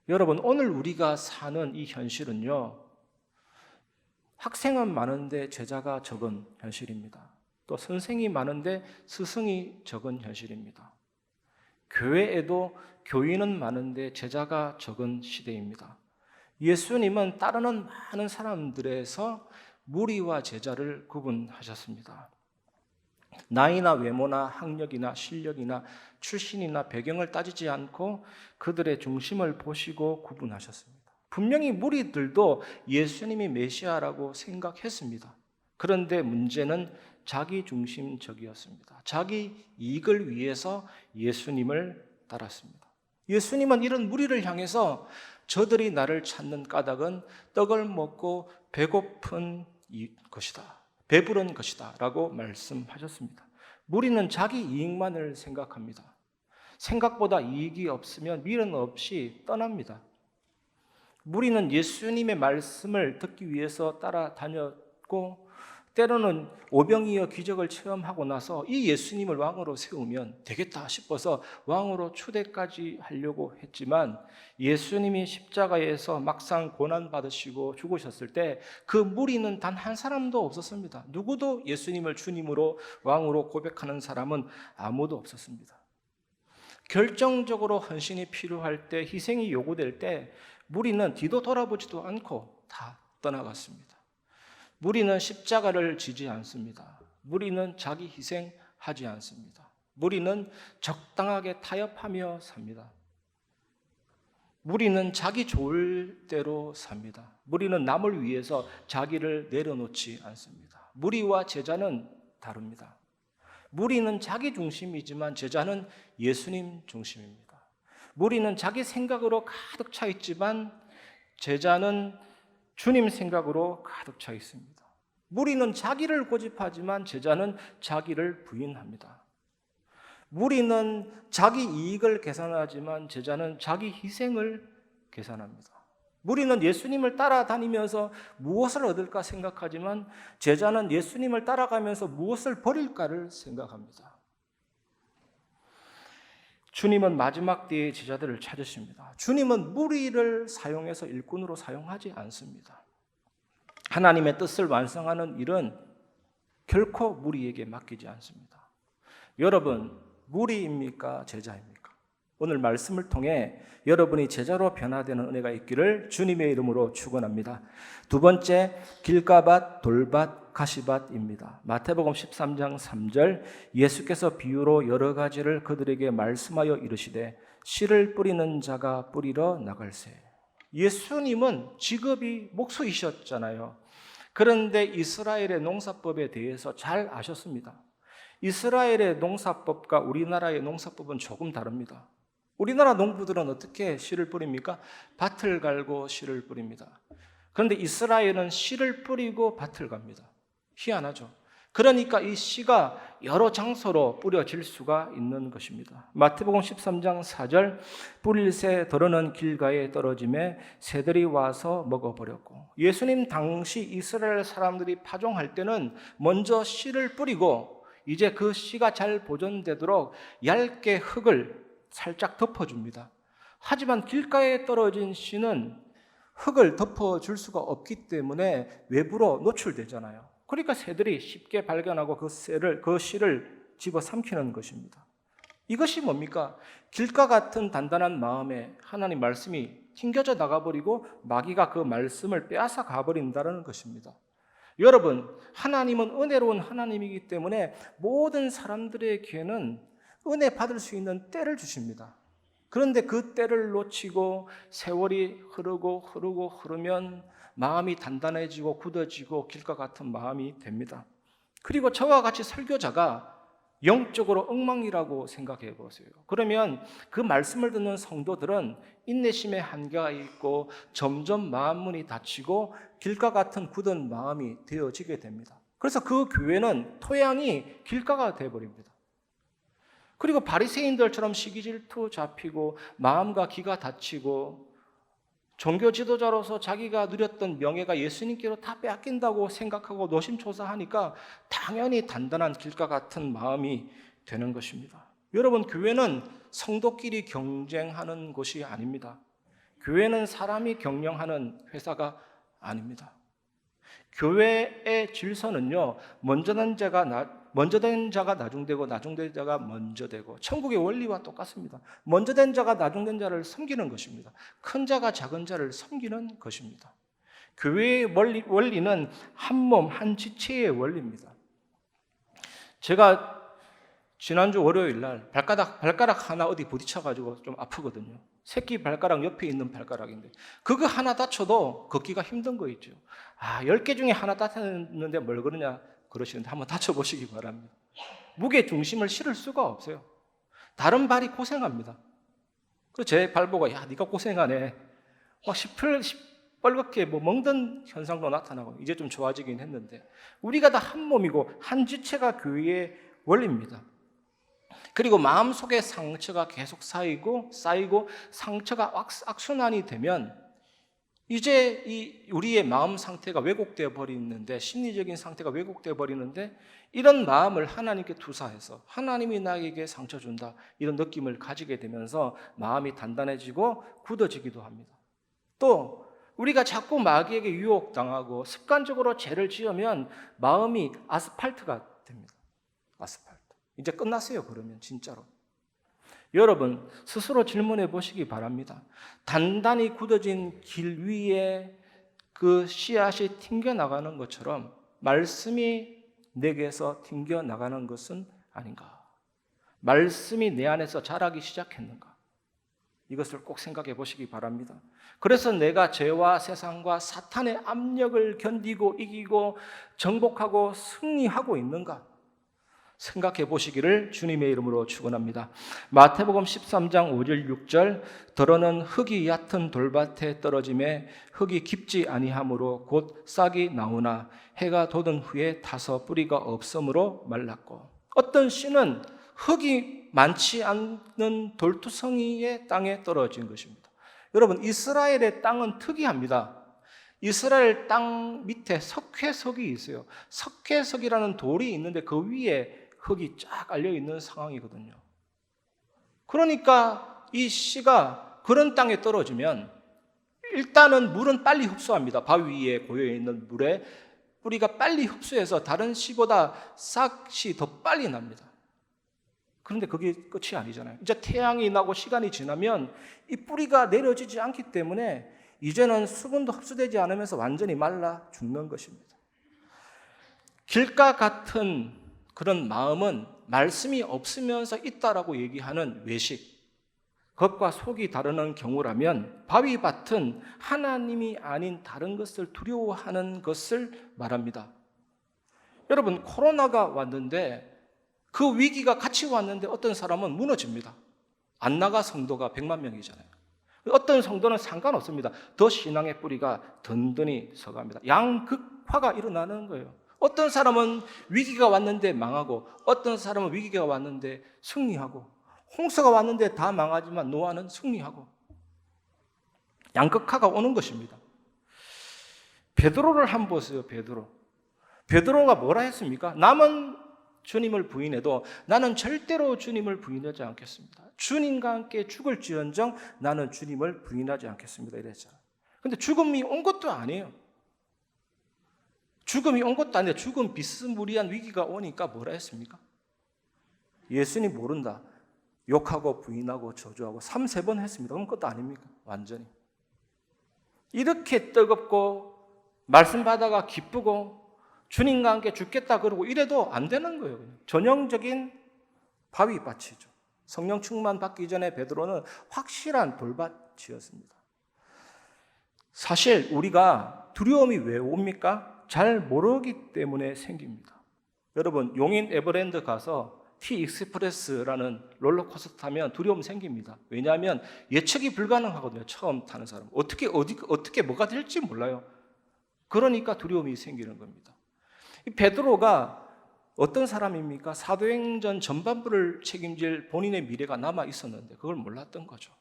여러분, 오늘 우리가 사는 이 현실은요, 학생은 많은데 제자가 적은 현실입니다. 또 선생이 많은데 스승이 적은 현실입니다. 교회에도 교인은 많은데 제자가 적은 시대입니다. 예수님은 따르는 많은 사람들에서 무리와 제자를 구분하셨습니다. 나이나 외모나 학력이나 실력이나 출신이나 배경을 따지지 않고 그들의 중심을 보시고 구분하셨습니다. 분명히 무리들도 예수님이 메시아라고 생각했습니다. 그런데 문제는 자기중심적이었습니다. 자기 이익을 위해서 예수님을 따랐습니다. 예수님은 이런 무리를 향해서 저들이 나를 찾는 까닭은 떡을 먹고 배고픈 것이다, 배부른 것이다 라고 말씀하셨습니다. 무리는 자기 이익만을 생각합니다. 생각보다 이익이 없으면 미련 없이 떠납니다. 무리는 예수님의 말씀을 듣기 위해서 따라다녔고 때로는 오병이어 기적을 체험하고 나서 이 예수님을 왕으로 세우면 되겠다 싶어서 왕으로 추대까지 하려고 했지만 예수님이 십자가에서 막상 고난받으시고 죽으셨을 때 그 무리는 단 한 사람도 없었습니다. 누구도 예수님을 주님으로 왕으로 고백하는 사람은 아무도 없었습니다. 결정적으로 헌신이 필요할 때, 희생이 요구될 때 무리는 뒤도 돌아보지도 않고 다 떠나갔습니다. 무리는 십자가를 지지 않습니다. 무리는 자기 희생하지 않습니다. 무리는 적당하게 타협하며 삽니다. 무리는 자기 좋을 대로 삽니다. 무리는 남을 위해서 자기를 내려놓지 않습니다. 무리와 제자는 다릅니다. 무리는 자기 중심이지만 제자는 예수님 중심입니다. 무리는 자기 생각으로 가득 차 있지만 제자는 주님 생각으로 가득 차 있습니다. 무리는 자기를 고집하지만 제자는 자기를 부인합니다. 무리는 자기 이익을 계산하지만 제자는 자기 희생을 계산합니다. 무리는 예수님을 따라다니면서 무엇을 얻을까 생각하지만 제자는 예수님을 따라가면서 무엇을 버릴까를 생각합니다. 주님은 마지막 때의 제자들을 찾으십니다. 주님은 무리를 사용해서 일꾼으로 사용하지 않습니다. 하나님의 뜻을 완성하는 일은 결코 무리에게 맡기지 않습니다. 여러분, 무리입니까? 제자입니까? 오늘 말씀을 통해 여러분이 제자로 변화되는 은혜가 있기를 주님의 이름으로 축원합니다. 두 번째, 길가밭, 돌밭, 가시밭입니다. 마태복음 13장 3절, 예수께서 비유로 여러 가지를 그들에게 말씀하여 이르시되 씨를 뿌리는 자가 뿌리러 나갈새. 예수님은 직업이 목수이셨잖아요. 그런데 이스라엘의 농사법에 대해서 잘 아셨습니다. 이스라엘의 농사법과 우리나라의 농사법은 조금 다릅니다. 우리나라 농부들은 어떻게 씨를 뿌립니까? 밭을 갈고 씨를 뿌립니다. 그런데 이스라엘은 씨를 뿌리고 밭을 갑니다. 희한하죠. 그러니까 이 씨가 여러 장소로 뿌려질 수가 있는 것입니다. 마태복음 13장 4절, 뿌릴 새 더러는 길가에 떨어짐에 새들이 와서 먹어버렸고, 예수님 당시 이스라엘 사람들이 파종할 때는 먼저 씨를 뿌리고 이제 그 씨가 잘 보존되도록 얇게 흙을 살짝 덮어줍니다. 하지만 길가에 떨어진 씨는 흙을 덮어줄 수가 없기 때문에 외부로 노출되잖아요. 그러니까 새들이 쉽게 발견하고 그 씨를 집어삼키는 것입니다. 이것이 뭡니까? 길가 같은 단단한 마음에 하나님 말씀이 튕겨져 나가버리고 마귀가 그 말씀을 빼앗아 가버린다는 것입니다. 여러분, 하나님은 은혜로운 하나님이기 때문에 모든 사람들에게는 은혜 받을 수 있는 때를 주십니다. 그런데 그 때를 놓치고 세월이 흐르면 마음이 단단해지고 굳어지고 길과 같은 마음이 됩니다. 그리고 저와 같이 설교자가 영적으로 엉망이라고 생각해 보세요. 그러면 그 말씀을 듣는 성도들은 인내심의 한계가 있고 점점 마음문이 닫히고 길가 같은 굳은 마음이 되어지게 됩니다. 그래서 그 교회는 토양이 길가가 되어버립니다. 그리고 바리새인들처럼 시기질투 잡히고 마음과 귀가 닫히고 종교 지도자로서 자기가 누렸던 명예가 예수님께로 다 빼앗긴다고 생각하고 노심초사하니까 당연히 단단한 길가 같은 마음이 되는 것입니다. 여러분, 교회는 성도끼리 경쟁하는 곳이 아닙니다. 교회는 사람이 경영하는 회사가 아닙니다. 교회의 질서는요, 먼저 된 자가 나중되고 나중된 자가 먼저 되고, 천국의 원리와 똑같습니다. 먼저 된 자가 나중된 자를 섬기는 것입니다. 큰 자가 작은 자를 섬기는 것입니다. 교회의 원리는 한 몸, 한 지체의 원리입니다. 제가 지난주 월요일 날 발가락 하나 어디 부딪혀가지고 좀 아프거든요. 새끼 발가락 옆에 있는 발가락인데 그거 하나 다쳐도 걷기가 힘든 거 있죠. 10개 중에 하나 다쳤는데 뭘 그러냐 그러시는데 한번 다쳐보시기 바랍니다. 무게 중심을 실을 수가 없어요. 다른 발이 고생합니다. 그 제 발 보고 야 네가 고생하네 막 시뻘겋게 뭐 멍든 현상도 나타나고 이제 좀 좋아지긴 했는데 우리가 다 한 몸이고 한 지체가 교회의 원리입니다. 그리고 마음속에 상처가 계속 쌓이고 상처가 악순환이 되면 이제 우리의 마음 상태가 왜곡되어 버리는데 심리적인 상태가 왜곡되어 버리는데 이런 마음을 하나님께 투사해서 하나님이 나에게 상처 준다 이런 느낌을 가지게 되면서 마음이 단단해지고 굳어지기도 합니다. 또 우리가 자꾸 마귀에게 유혹당하고 습관적으로 죄를 지으면 마음이 아스팔트가 됩니다. 아스팔트. 이제 끝났어요. 그러면 진짜로. 여러분 스스로 질문해 보시기 바랍니다. 단단히 굳어진 길 위에 그 씨앗이 튕겨나가는 것처럼 말씀이 내게서 튕겨나가는 것은 아닌가? 말씀이 내 안에서 자라기 시작했는가? 이것을 꼭 생각해 보시기 바랍니다. 그래서 내가 죄와 세상과 사탄의 압력을 견디고 이기고 정복하고 승리하고 있는가? 생각해 보시기를 주님의 이름으로 축원합니다. 마태복음 13장 5절 6절 더러는 흙이 얕은 돌밭에 떨어짐에 흙이 깊지 아니하므로 곧 싹이 나오나 해가 돋은 후에 타서 뿌리가 없으므로 말랐고 어떤 씨는 흙이 많지 않는 돌투성이의 땅에 떨어진 것입니다. 여러분 이스라엘의 땅은 특이합니다. 이스라엘 땅 밑에 석회석이 있어요. 석회석이라는 돌이 있는데 그 위에 흙이 쫙 깔려있는 상황이거든요. 그러니까 이 씨가 그런 땅에 떨어지면 일단은 물은 빨리 흡수합니다. 바위 위에 고여있는 물에 뿌리가 빨리 흡수해서 다른 씨보다 싹이 더 빨리 납니다. 그런데 그게 끝이 아니잖아요. 이제 태양이 나고 시간이 지나면 이 뿌리가 내려지지 않기 때문에 이제는 수분도 흡수되지 않으면서 완전히 말라 죽는 것입니다. 길가 같은 그런 마음은 말씀이 없으면서 있다라고 얘기하는 외식, 겉과 속이 다르는 경우라면 바위밭은 하나님이 아닌 다른 것을 두려워하는 것을 말합니다. 여러분 코로나가 왔는데 그 위기가 같이 왔는데 어떤 사람은 무너집니다. 안 나가 성도가 100만 명이잖아요. 어떤 성도는 상관없습니다. 더 신앙의 뿌리가 든든히 서갑니다. 양극화가 일어나는 거예요. 어떤 사람은 위기가 왔는데 망하고 어떤 사람은 위기가 왔는데 승리하고 홍수가 왔는데 다 망하지만 노아는 승리하고 양극화가 오는 것입니다. 베드로를 한번 보세요. 베드로가 뭐라 했습니까? 남은 주님을 부인해도 나는 절대로 주님을 부인하지 않겠습니다. 주님과 함께 죽을지언정 나는 주님을 부인하지 않겠습니다. 이랬잖아요. 근데 죽음이 온 것도 아니에요. 죽음이 온 것도 아닌데 죽음 비스무리한 위기가 오니까 뭐라 했습니까? 예수님 모른다. 욕하고 부인하고 저주하고 3-4번 했습니다. 그럼 그것도 아닙니까? 완전히. 이렇게 뜨겁고 말씀 받아가 기쁘고 주님과 함께 죽겠다 그러고 이래도 안 되는 거예요. 전형적인 바위밭이죠. 성령 충만 받기 전에 베드로는 확실한 돌밭이었습니다. 사실 우리가 두려움이 왜 옵니까? 잘 모르기 때문에 생깁니다. 여러분 용인 에버랜드 가서 T-익스프레스라는 롤러코스터 타면 두려움 생깁니다. 왜냐하면 예측이 불가능하거든요. 처음 타는 사람 어떻게 뭐가 될지 몰라요. 그러니까 두려움이 생기는 겁니다. 이 베드로가 어떤 사람입니까? 사도행전 전반부를 책임질 본인의 미래가 남아 있었는데 그걸 몰랐던 거죠.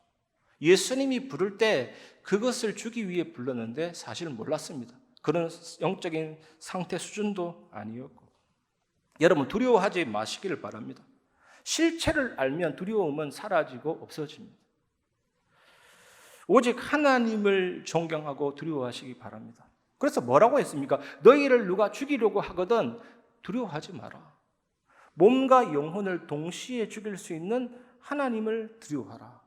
예수님이 부를 때 그것을 주기 위해 불렀는데 사실 몰랐습니다. 그런 영적인 상태 수준도 아니었고. 여러분 두려워하지 마시기를 바랍니다. 실체를 알면 두려움은 사라지고 없어집니다. 오직 하나님을 존경하고 두려워하시기 바랍니다. 그래서 뭐라고 했습니까? 너희를 누가 죽이려고 하거든 두려워하지 마라. 몸과 영혼을 동시에 죽일 수 있는 하나님을 두려워하라.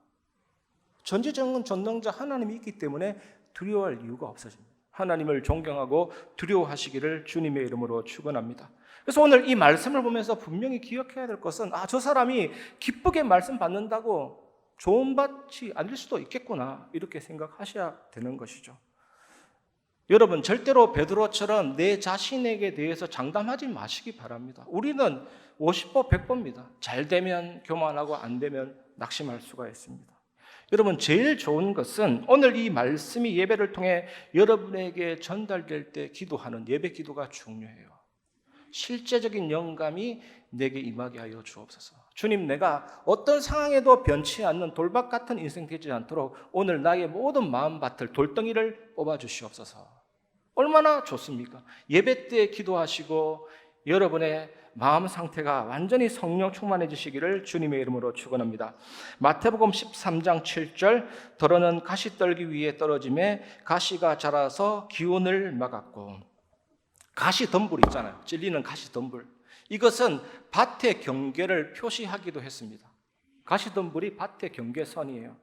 전지전능 전능자 하나님이 있기 때문에 두려워할 이유가 없어집니다. 하나님을 존경하고 두려워하시기를 주님의 이름으로 축원합니다. 그래서 오늘 이 말씀을 보면서 분명히 기억해야 될 것은 저 사람이 기쁘게 말씀 받는다고 좋은 밭이 아닐 수도 있겠구나 이렇게 생각하셔야 되는 것이죠. 여러분 절대로 베드로처럼 내 자신에게 대해서 장담하지 마시기 바랍니다. 우리는 50보 100보입니다. 잘 되면 교만하고 안 되면 낙심할 수가 있습니다. 여러분 제일 좋은 것은 오늘 이 말씀이 예배를 통해 여러분에게 전달될 때 기도하는 예배 기도가 중요해요. 실제적인 영감이 내게 임하게 하여 주옵소서. 주님, 내가 어떤 상황에도 변치 않는 돌박 같은 인생 되지 않도록 오늘 나의 모든 마음밭을 돌덩이를 뽑아 주시옵소서. 얼마나 좋습니까? 예배 때 기도하시고 여러분의 마음 상태가 완전히 성령 충만해지시기를 주님의 이름으로 축원합니다. 마태복음 13장 7절 더러는 가시떨기 위에 떨어짐에 가시가 자라서 기운을 막았고, 가시덤불 있잖아요. 찔리는 가시덤불. 이것은 밭의 경계를 표시하기도 했습니다. 가시덤불이 밭의 경계선이에요.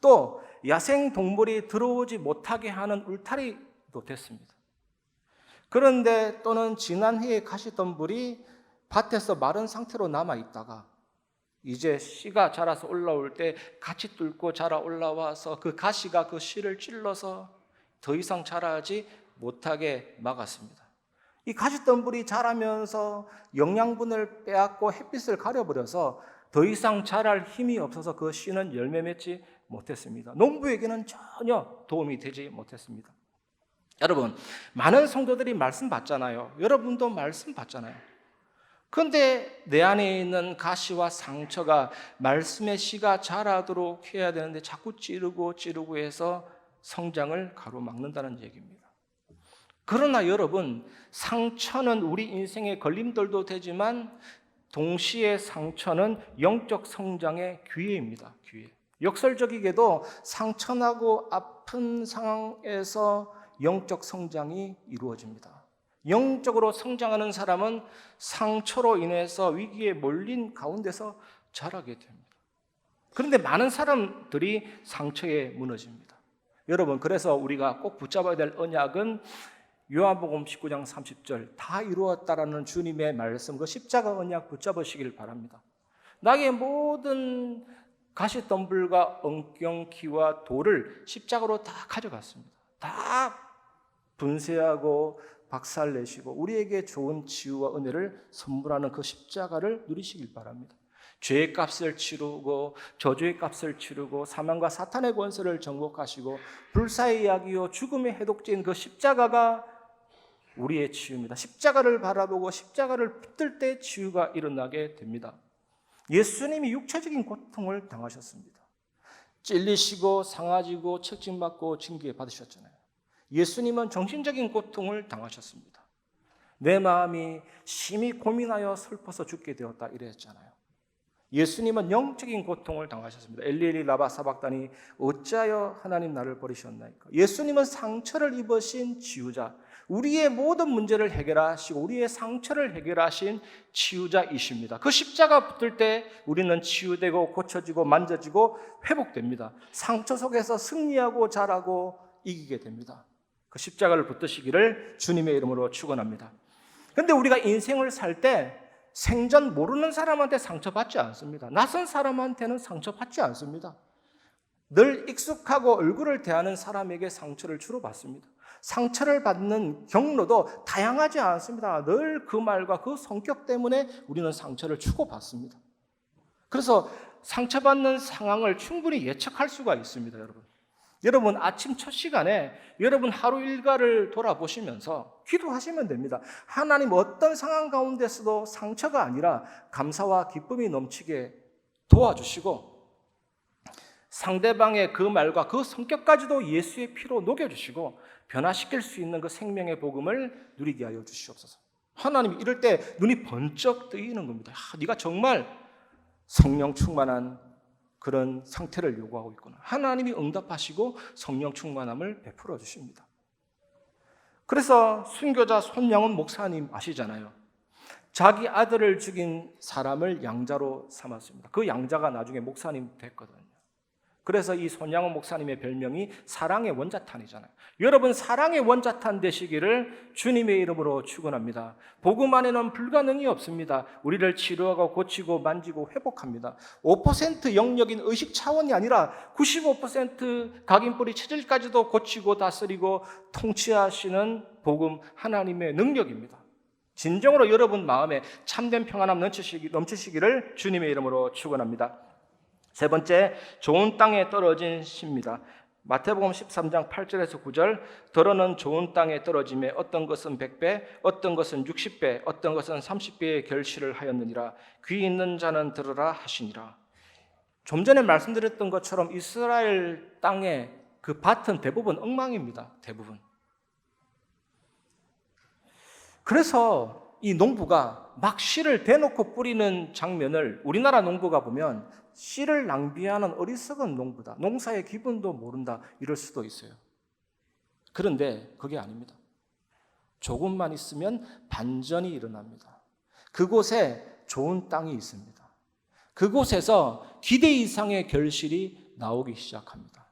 또 야생동물이 들어오지 못하게 하는 울타리도 됐습니다. 그런데 또는 지난 해의 가시덤불이 밭에서 마른 상태로 남아있다가 이제 씨가 자라서 올라올 때 같이 뚫고 자라 올라와서 그 가시가 그 씨를 찔러서 더 이상 자라지 못하게 막았습니다. 이 가시덤불이 자라면서 영양분을 빼앗고 햇빛을 가려버려서 더 이상 자랄 힘이 없어서 그 씨는 열매 맺지 못했습니다. 농부에게는 전혀 도움이 되지 못했습니다. 여러분, 많은 성도들이 말씀 받잖아요. 여러분도 말씀 받잖아요. 그런데 내 안에 있는 가시와 상처가 말씀의 씨가 자라도록 해야 되는데 자꾸 찌르고 해서 성장을 가로막는다는 얘기입니다. 그러나 여러분, 상처는 우리 인생의 걸림돌도 되지만 동시에 상처는 영적 성장의 기회입니다. 기회. 역설적이게도 상처나고 아픈 상황에서 영적 성장이 이루어집니다. 영적으로 성장하는 사람은 상처로 인해서 위기에 몰린 가운데서 자라게 됩니다. 그런데 많은 사람들이 상처에 무너집니다. 여러분, 그래서 우리가 꼭 붙잡아야 될 언약은 요한복음 19장 30절 다 이루었다라는 주님의 말씀, 그 십자가 언약 붙잡으시길 바랍니다. 나의 모든 가시덤불과 엉겅퀴와 돌을 십자가로 다 가져갔습니다. 다 분쇄하고 박살내시고 우리에게 좋은 치유와 은혜를 선물하는 그 십자가를 누리시길 바랍니다. 죄의 값을 치르고 저주의 값을 치르고 사망과 사탄의 권세를 정복하시고 불사의 약이요 죽음의 해독제인 그 십자가가 우리의 치유입니다. 십자가를 바라보고 십자가를 붙들 때 치유가 일어나게 됩니다. 예수님이 육체적인 고통을 당하셨습니다. 찔리시고 상하지고 책임받고 징계 받으셨잖아요. 예수님은 정신적인 고통을 당하셨습니다. 내 마음이 심히 고민하여 슬퍼서 죽게 되었다 이랬잖아요. 예수님은 영적인 고통을 당하셨습니다. 엘리엘리 라바 사박다니 어찌하여 하나님 나를 버리셨나이까. 예수님은 상처를 입으신 치유자, 우리의 모든 문제를 해결하시고 우리의 상처를 해결하신 치유자이십니다. 그 십자가 붙을 때 우리는 치유되고 고쳐지고 만져지고 회복됩니다. 상처 속에서 승리하고 자라고 이기게 됩니다. 그 십자가를 붙드시기를 주님의 이름으로 축원합니다. 그런데 우리가 인생을 살 때 생전 모르는 사람한테 상처받지 않습니다. 낯선 사람한테는 상처받지 않습니다. 늘 익숙하고 얼굴을 대하는 사람에게 상처를 주로 받습니다. 상처를 받는 경로도 다양하지 않습니다. 늘 그 말과 그 성격 때문에 우리는 상처를 주고받습니다. 그래서 상처받는 상황을 충분히 예측할 수가 있습니다, 여러분. 여러분 아침 첫 시간에 여러분 하루 일과를 돌아보시면서 기도하시면 됩니다. 하나님 어떤 상황 가운데서도 상처가 아니라 감사와 기쁨이 넘치게 도와주시고 상대방의 그 말과 그 성격까지도 예수의 피로 녹여주시고 변화시킬 수 있는 그 생명의 복음을 누리게 하여 주시옵소서. 하나님이 이럴 때 눈이 번쩍 뜨이는 겁니다. 네가 정말 성령 충만한 그런 상태를 요구하고 있구나. 하나님이 응답하시고 성령 충만함을 베풀어 주십니다. 그래서 순교자 손양훈 목사님 아시잖아요. 자기 아들을 죽인 사람을 양자로 삼았습니다. 그 양자가 나중에 목사님 됐거든요. 그래서 이 손양호 목사님의 별명이 사랑의 원자탄이잖아요. 여러분 사랑의 원자탄 되시기를 주님의 이름으로 축원합니다. 복음 안에는 불가능이 없습니다. 우리를 치료하고 고치고 만지고 회복합니다. 5% 영역인 의식 차원이 아니라 95% 각인뿌리 체질까지도 고치고 다스리고 통치하시는 복음 하나님의 능력입니다. 진정으로 여러분 마음에 참된 평안함 넘치시기를 주님의 이름으로 축원합니다. 세 번째, 좋은 땅에 떨어진 씨입니다. 마태복음 13장 8절에서 9절, 더러는 좋은 땅에 떨어짐에 어떤 것은 100배, 어떤 것은 60배, 어떤 것은 30배의 결실을 하였느니라. 귀 있는 자는 들으라 하시니라. 좀 전에 말씀드렸던 것처럼 이스라엘 땅의 그 밭은 대부분 엉망입니다. 대부분. 그래서 이 농부가 막 씨를 대놓고 뿌리는 장면을 우리나라 농부가 보면 씨를 낭비하는 어리석은 농부다. 농사의 기분도 모른다. 이럴 수도 있어요. 그런데 그게 아닙니다. 조금만 있으면 반전이 일어납니다. 그곳에 좋은 땅이 있습니다. 그곳에서 기대 이상의 결실이 나오기 시작합니다.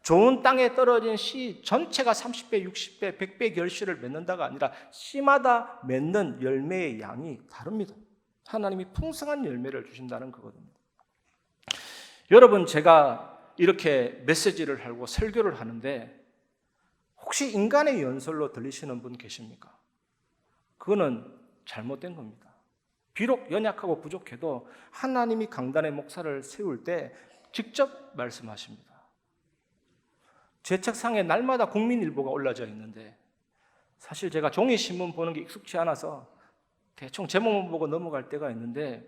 좋은 땅에 떨어진 씨 전체가 30배, 60배, 100배 결실을 맺는다가 아니라 씨마다 맺는 열매의 양이 다릅니다. 하나님이 풍성한 열매를 주신다는 거거든요. 여러분, 제가 이렇게 메시지를 하고 설교를 하는데 혹시 인간의 연설로 들리시는 분 계십니까? 그거는 잘못된 겁니다. 비록 연약하고 부족해도 하나님이 강단의 목사를 세울 때 직접 말씀하십니다. 제 책상에 날마다 국민일보가 올라져 있는데 사실 제가 종이신문 보는 게 익숙치 않아서 대충 제목만 보고 넘어갈 때가 있는데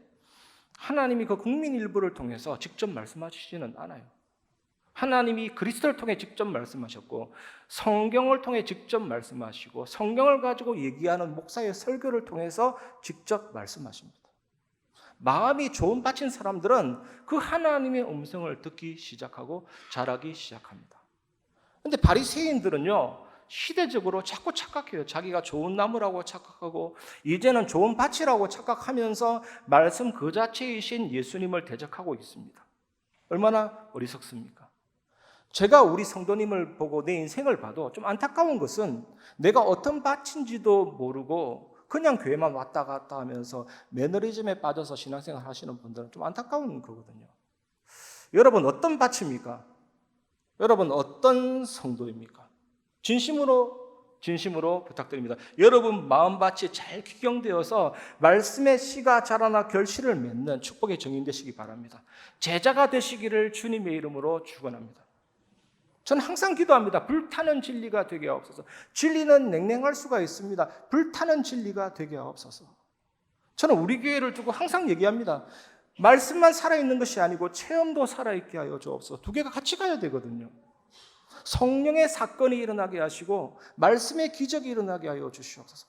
하나님이 그 국민일보를 통해서 직접 말씀하시지는 않아요. 하나님이 그리스도를 통해 직접 말씀하셨고 성경을 통해 직접 말씀하시고 성경을 가지고 얘기하는 목사의 설교를 통해서 직접 말씀하십니다. 마음이 좋은 밭인 사람들은 그 하나님의 음성을 듣기 시작하고 자라기 시작합니다. 그런데 바리새인들은요, 시대적으로 자꾸 착각해요. 자기가 좋은 나무라고 착각하고 이제는 좋은 밭이라고 착각하면서 말씀 그 자체이신 예수님을 대적하고 있습니다. 얼마나 어리석습니까? 제가 우리 성도님을 보고 내 인생을 봐도 좀 안타까운 것은 내가 어떤 밭인지도 모르고 그냥 교회만 왔다 갔다 하면서 매너리즘에 빠져서 신앙생활 하시는 분들은 좀 안타까운 거거든요. 여러분 어떤 밭입니까? 여러분 어떤 성도입니까? 진심으로 부탁드립니다. 여러분 마음밭이 잘 귀경되어서 말씀의 씨가 자라나 결실을 맺는 축복의 정인 되시기 바랍니다. 제자가 되시기를 주님의 이름으로 축원합니다. 저는 항상 기도합니다. 불타는 진리가 되게 하옵소서. 진리는 냉랭할 수가 있습니다. 불타는 진리가 되게 하옵소서. 저는 우리 교회를 두고 항상 얘기합니다. 말씀만 살아있는 것이 아니고 체험도 살아있게 하여 주옵소서. 두 개가 같이 가야 되거든요. 성령의 사건이 일어나게 하시고 말씀의 기적이 일어나게 하여 주시옵소서.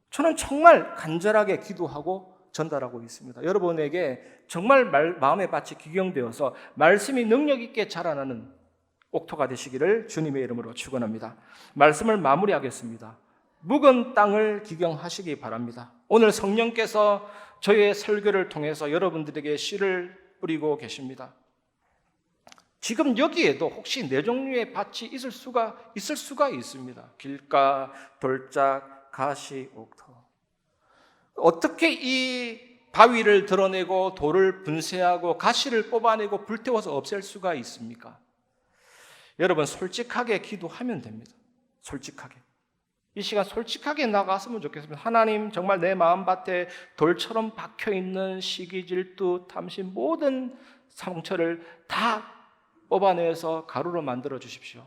저는 정말 간절하게 기도하고 전달하고 있습니다. 여러분에게 정말 마음의 밭이 기경되어서 말씀이 능력 있게 자라나는 옥토가 되시기를 주님의 이름으로 축원합니다. 말씀을 마무리하겠습니다. 묵은 땅을 기경하시기 바랍니다. 오늘 성령께서 저의 설교를 통해서 여러분들에게 씨를 뿌리고 계십니다. 지금 여기에도 혹시 네 종류의 밭이 있을 수가 있습니다. 길가, 돌짝, 가시, 옥토. 어떻게 이 바위를 드러내고 돌을 분쇄하고 가시를 뽑아내고 불태워서 없앨 수가 있습니까? 여러분 솔직하게 기도하면 됩니다. 솔직하게. 이 시간 솔직하게 나갔으면 좋겠습니다. 하나님 정말 내 마음밭에 돌처럼 박혀있는 시기, 질투, 탐심 모든 상처를 다 뽑아내서 가루로 만들어 주십시오.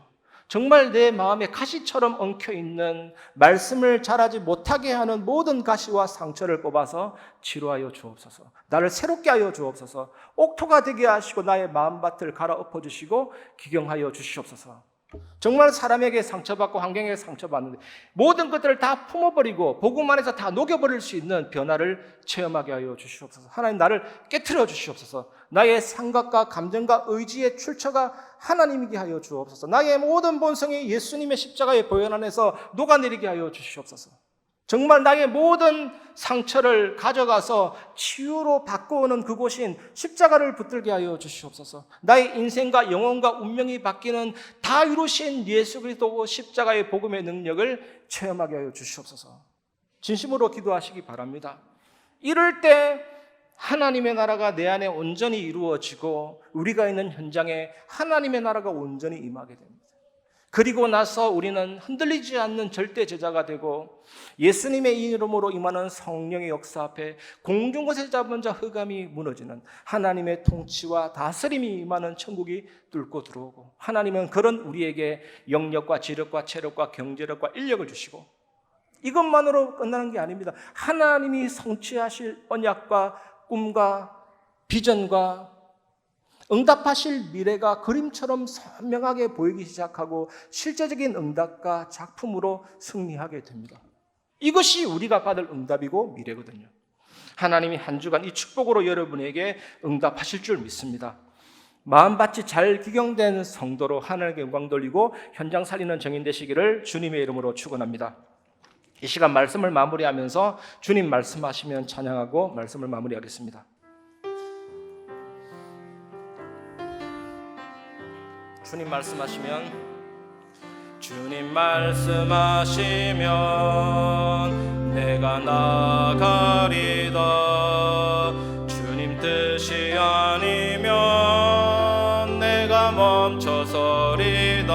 정말 내 마음에 가시처럼 엉켜있는 말씀을 자라지 못하게 하는 모든 가시와 상처를 뽑아서 치료하여 주옵소서. 나를 새롭게 하여 주옵소서. 옥토가 되게 하시고 나의 마음밭을 갈아엎어 주시고 기경하여 주시옵소서. 정말 사람에게 상처받고 환경에게 상처받는데 모든 것들을 다 품어버리고 복음 안에서 다 녹여버릴 수 있는 변화를 체험하게 하여 주시옵소서. 하나님 나를 깨트려 주시옵소서. 나의 생각과 감정과 의지의 출처가 하나님이게 하여 주옵소서. 나의 모든 본성이 예수님의 십자가의 보혈 안에서 녹아내리게 하여 주시옵소서. 정말 나의 모든 상처를 가져가서 치유로 바꾸는 그곳인 십자가를 붙들게 하여 주시옵소서. 나의 인생과 영혼과 운명이 바뀌는 다 이루신 예수 그리스도 십자가의 복음의 능력을 체험하게 하여 주시옵소서. 진심으로 기도하시기 바랍니다. 이럴 때 하나님의 나라가 내 안에 온전히 이루어지고 우리가 있는 현장에 하나님의 나라가 온전히 임하게 됩니다. 그리고 나서 우리는 흔들리지 않는 절대 제자가 되고 예수님의 이름으로 임하는 성령의 역사 앞에 공중곳에 잡은 자 흑암이 무너지는 하나님의 통치와 다스림이 임하는 천국이 뚫고 들어오고, 하나님은 그런 우리에게 영력과 지력과 체력과 경제력과 인력을 주시고, 이것만으로 끝나는 게 아닙니다. 하나님이 성취하실 언약과 꿈과 비전과 응답하실 미래가 그림처럼 선명하게 보이기 시작하고 실제적인 응답과 작품으로 승리하게 됩니다. 이것이 우리가 받을 응답이고 미래거든요. 하나님이 한 주간 이 축복으로 여러분에게 응답하실 줄 믿습니다. 마음밭이 잘 기경된 성도로 하나님께 영광 돌리고 현장 살리는 정인 되시기를 주님의 이름으로 축원합니다. 이 시간 말씀을 마무리하면서 주님 말씀하시면 찬양하고 말씀을 마무리하겠습니다. 주님 말씀하시면, 주님 말씀하시면 내가 나가리다. 주님 뜻이 아니면 내가 멈춰서리다.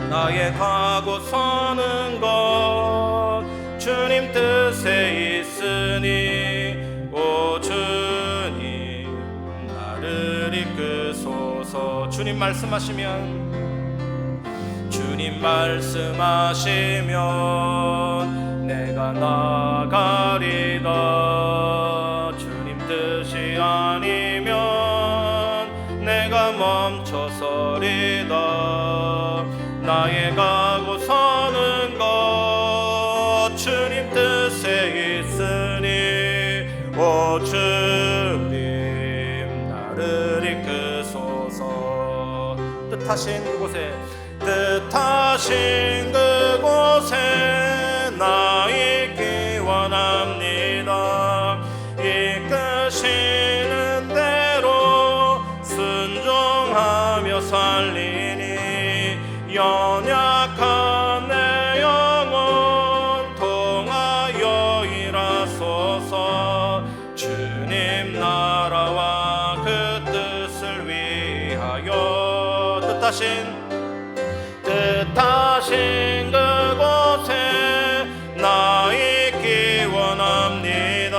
나의 가고 서는 것 주님 뜻에 있으니 오 주님 나를 이끄소서. 주님 말씀하시면, 주님 말씀하시면 내가 나가리다. 주님 뜻이 아니면 내가 멈춰서리다. 나의 가고 서는 것 주님 뜻에 있으니 오 주님 나를 이끄소서. 뜻하신 그곳에 나 있기 원합니다. 이끄시는 대로 순종하며 살리니 연약한 내 영혼 통하여 일하소서. 주님 나라와 그 뜻을 위하여 뜻하신 그곳에 나 있기 원합니다.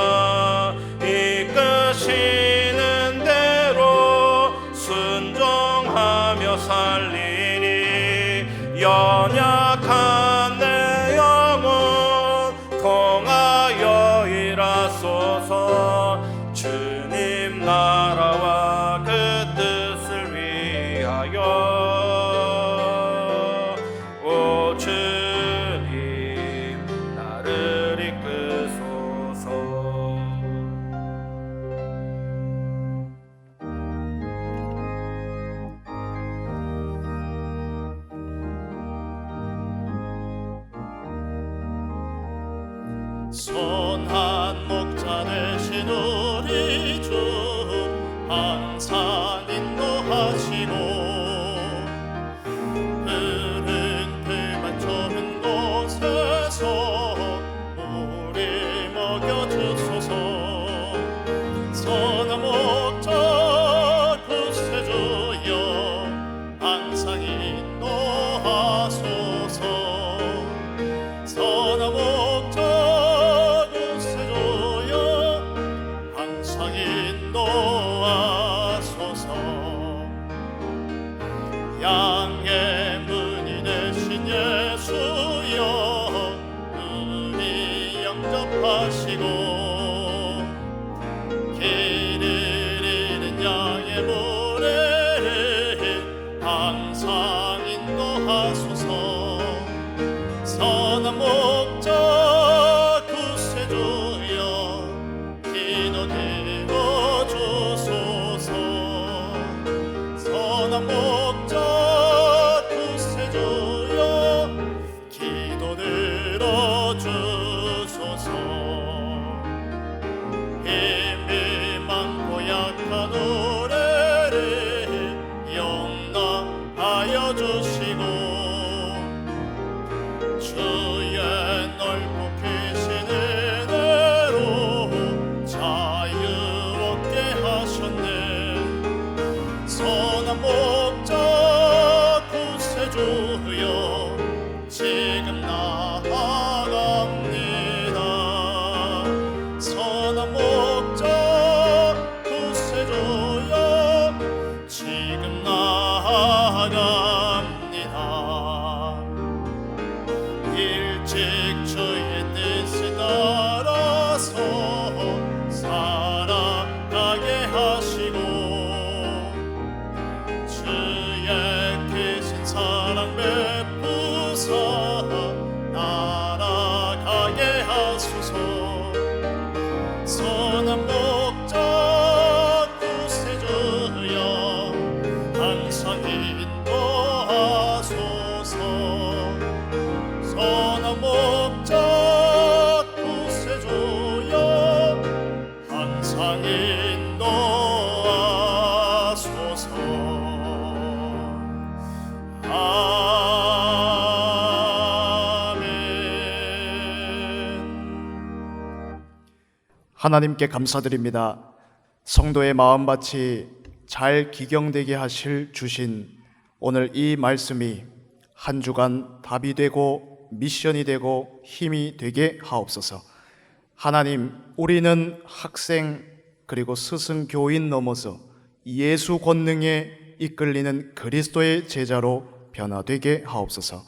이끄시는 대로 순종하며 살리니 연약한 내 영혼 통하여 일하소서. 주님 나라와 그 뜻을 위하여 오 주님 나를 이끄소서. 선한 목자 되신 우리 주 항상 인도하시고 푸른 풀만 좁은 곳에서 우리 먹여주소서. 선한 목자 구세주여 항상 인도하소서. 선한 목자 양의 문이 되신 예수여 우리 영접하시고 길을 잃은 양의 모래를 항상 인도하소서. 선한 목자 구세주여 기도 들어주소서. 선한 목자 구세주여 기도 들어주소서. 주시고 주의 넓고 크신 은혜로 자유롭게 하셨네. 선한 목자 구세주여 지금 나아갑니다. 선한 목자 구세주여 지금 나아갑니다. 일찍 주의 뜻을 따라서 살아가게 하시고 주의 크신 사랑 베푸사 날아가게 하소서. 선한 목자 구세주여 항상 인도하소서. 선한 목자 구세주여 항상 인도하소서. 하나님께 감사드립니다. 성도의 마음밭이 잘 기경되게 하실 주신 오늘 이 말씀이 한 주간 답이 되고 미션이 되고 힘이 되게 하옵소서. 하나님, 우리는 학생 그리고 스승 교인 넘어서 예수 권능에 이끌리는 그리스도의 제자로 변화되게 하옵소서.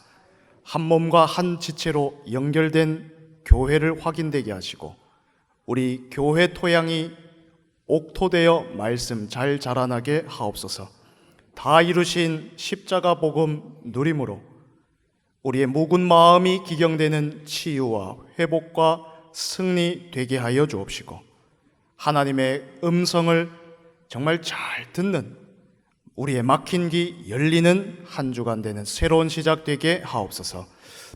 한 몸과 한 지체로 연결된 교회를 확인되게 하시고 우리 교회 토양이 옥토되어 말씀 잘 자라나게 하옵소서. 다 이루신 십자가 복음 누림으로 우리의 묵은 마음이 기경되는 치유와 회복과 승리 되게 하여 주옵시고 하나님의 음성을 정말 잘 듣는 우리의 막힌 귀 열리는 한 주간 되는 새로운 시작 되게 하옵소서.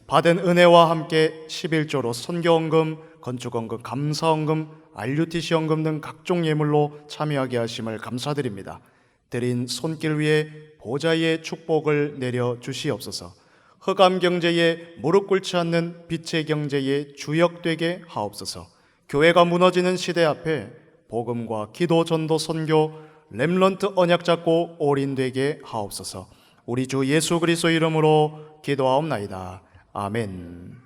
받은 은혜와 함께 11조로 선교헌금, 건축헌금, 감사헌금, RUTC 헌금 등 각종 예물로 참여하게 하심을 감사드립니다. 드린 손길 위에 보좌의 축복을 내려 주시옵소서. 흑암 경제에 무릎 꿇지 않는 빛의 경제에 주역되게 하옵소서. 교회가 무너지는 시대 앞에 복음과 기도, 전도, 선교, 렘넌트 언약 잡고 올인되게 하옵소서. 우리 주 예수 그리스도 이름으로 기도하옵나이다. 아멘.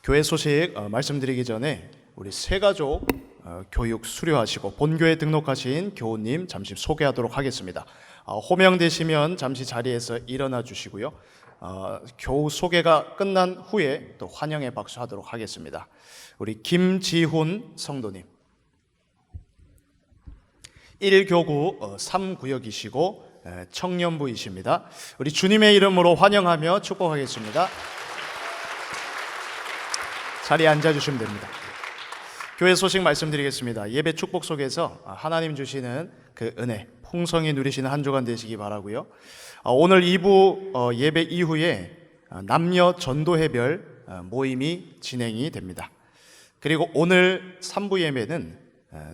교회 소식 말씀드리기 전에 우리 새가족 교육 수료하시고 본교에 등록하신 교우님 잠시 소개하도록 하겠습니다. 호명되시면 잠시 자리에서 일어나 주시고요. 교우 소개가 끝난 후에 또 환영의 박수 하도록 하겠습니다. 우리 김지훈 성도님, 1교구 3구역이시고 청년부이십니다. 우리 주님의 이름으로 환영하며 축복하겠습니다. 자리에 앉아주시면 됩니다. 교회 소식 말씀드리겠습니다. 예배 축복 속에서 하나님 주시는 그 은혜 풍성히 누리시는 한 주간 되시기 바라고요. 오늘 2부 예배 이후에 남녀 전도회별 모임이 진행이 됩니다. 그리고 오늘 3부 예배는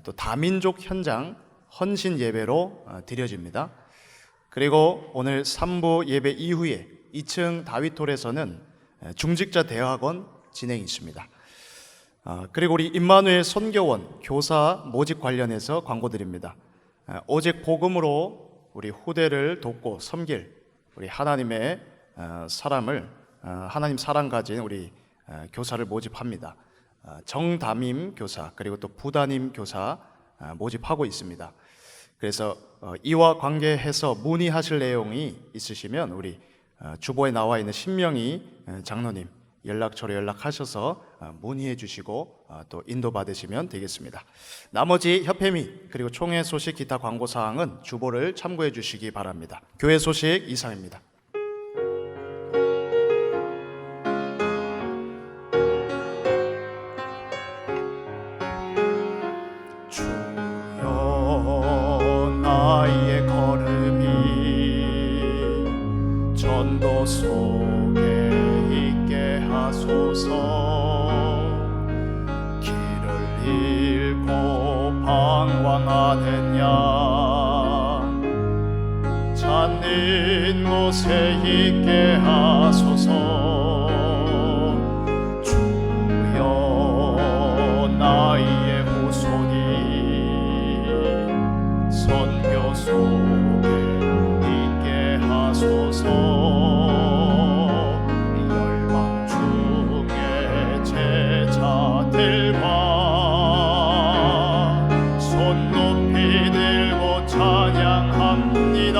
또 다민족 현장 헌신 예배로 드려집니다. 그리고 오늘 3부 예배 이후에 2층 다윗홀에서는 중직자 대학원 진행이 있습니다. 그리고 우리 임마누엘 선교원 교사 모집 관련해서 광고 드립니다. 오직 복음으로 우리 후대를 돕고 섬길 우리 하나님의 사람을 하나님 사랑 가진 우리 교사를 모집합니다. 정담임 교사 그리고 또 부담임 교사 모집하고 있습니다. 그래서 이와 관계해서 문의하실 내용이 있으시면 우리 주보에 나와 있는 신명희 장로님 연락처로 연락하셔서 문의해 주시고 또 인도받으시면 되겠습니다. 나머지 협회 및 그리고 총회 소식 기타 광고 사항은 주보를 참고해 주시기 바랍니다. 교회 소식 이상입니다. 주여 나의 걸음이 전도 속에 있게 하소서. 길을 잃고 방황하는 양 찾는 있는 곳에 있게 하소서. 주여 나의 후손이 선교 속에 있게 하소서. 열방 중에 제자들과 손 높이 들고 찬양합니다.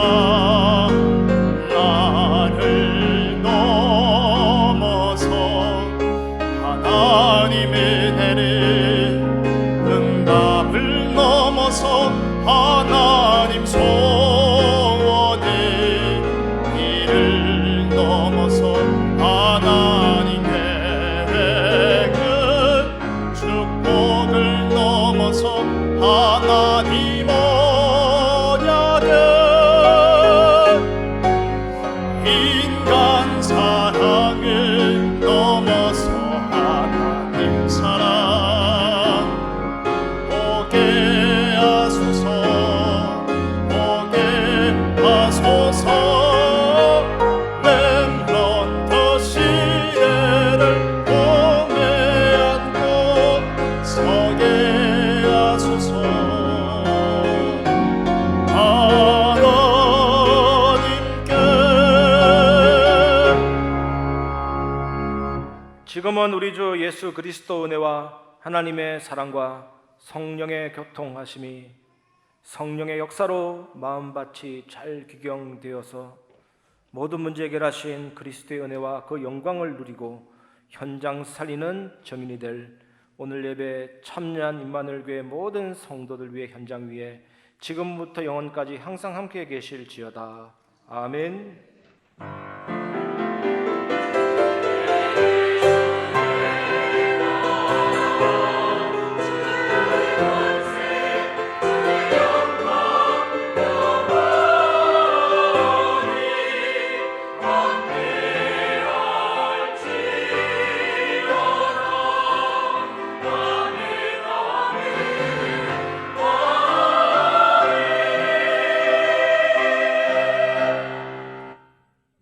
나를 넘어서 하나님의 은혜를, 응답을 넘어서 하나님 소원을, 이를 넘어서 하나님 계획을, 축복을 넘어서 하나님 언약을, 인간 사랑을 넘어서 하나님 사랑 보게 하소서. 보게 하소서. 렘넌트 시대를 몸에 안고 서게 하소서. 지금은 우리 주 예수 그리스도 은혜와 하나님의 사랑과 성령의 교통하심이 성령의 역사로 마음밭이 잘 규경되어서 모든 문제 해결하신 그리스도의 은혜와 그 영광을 누리고 현장 살리는 정인이 될 오늘 예배 참여한 임마누엘 교회 모든 성도들 위해 현장 위에 지금부터 영원까지 항상 함께 계실지어다. 아멘.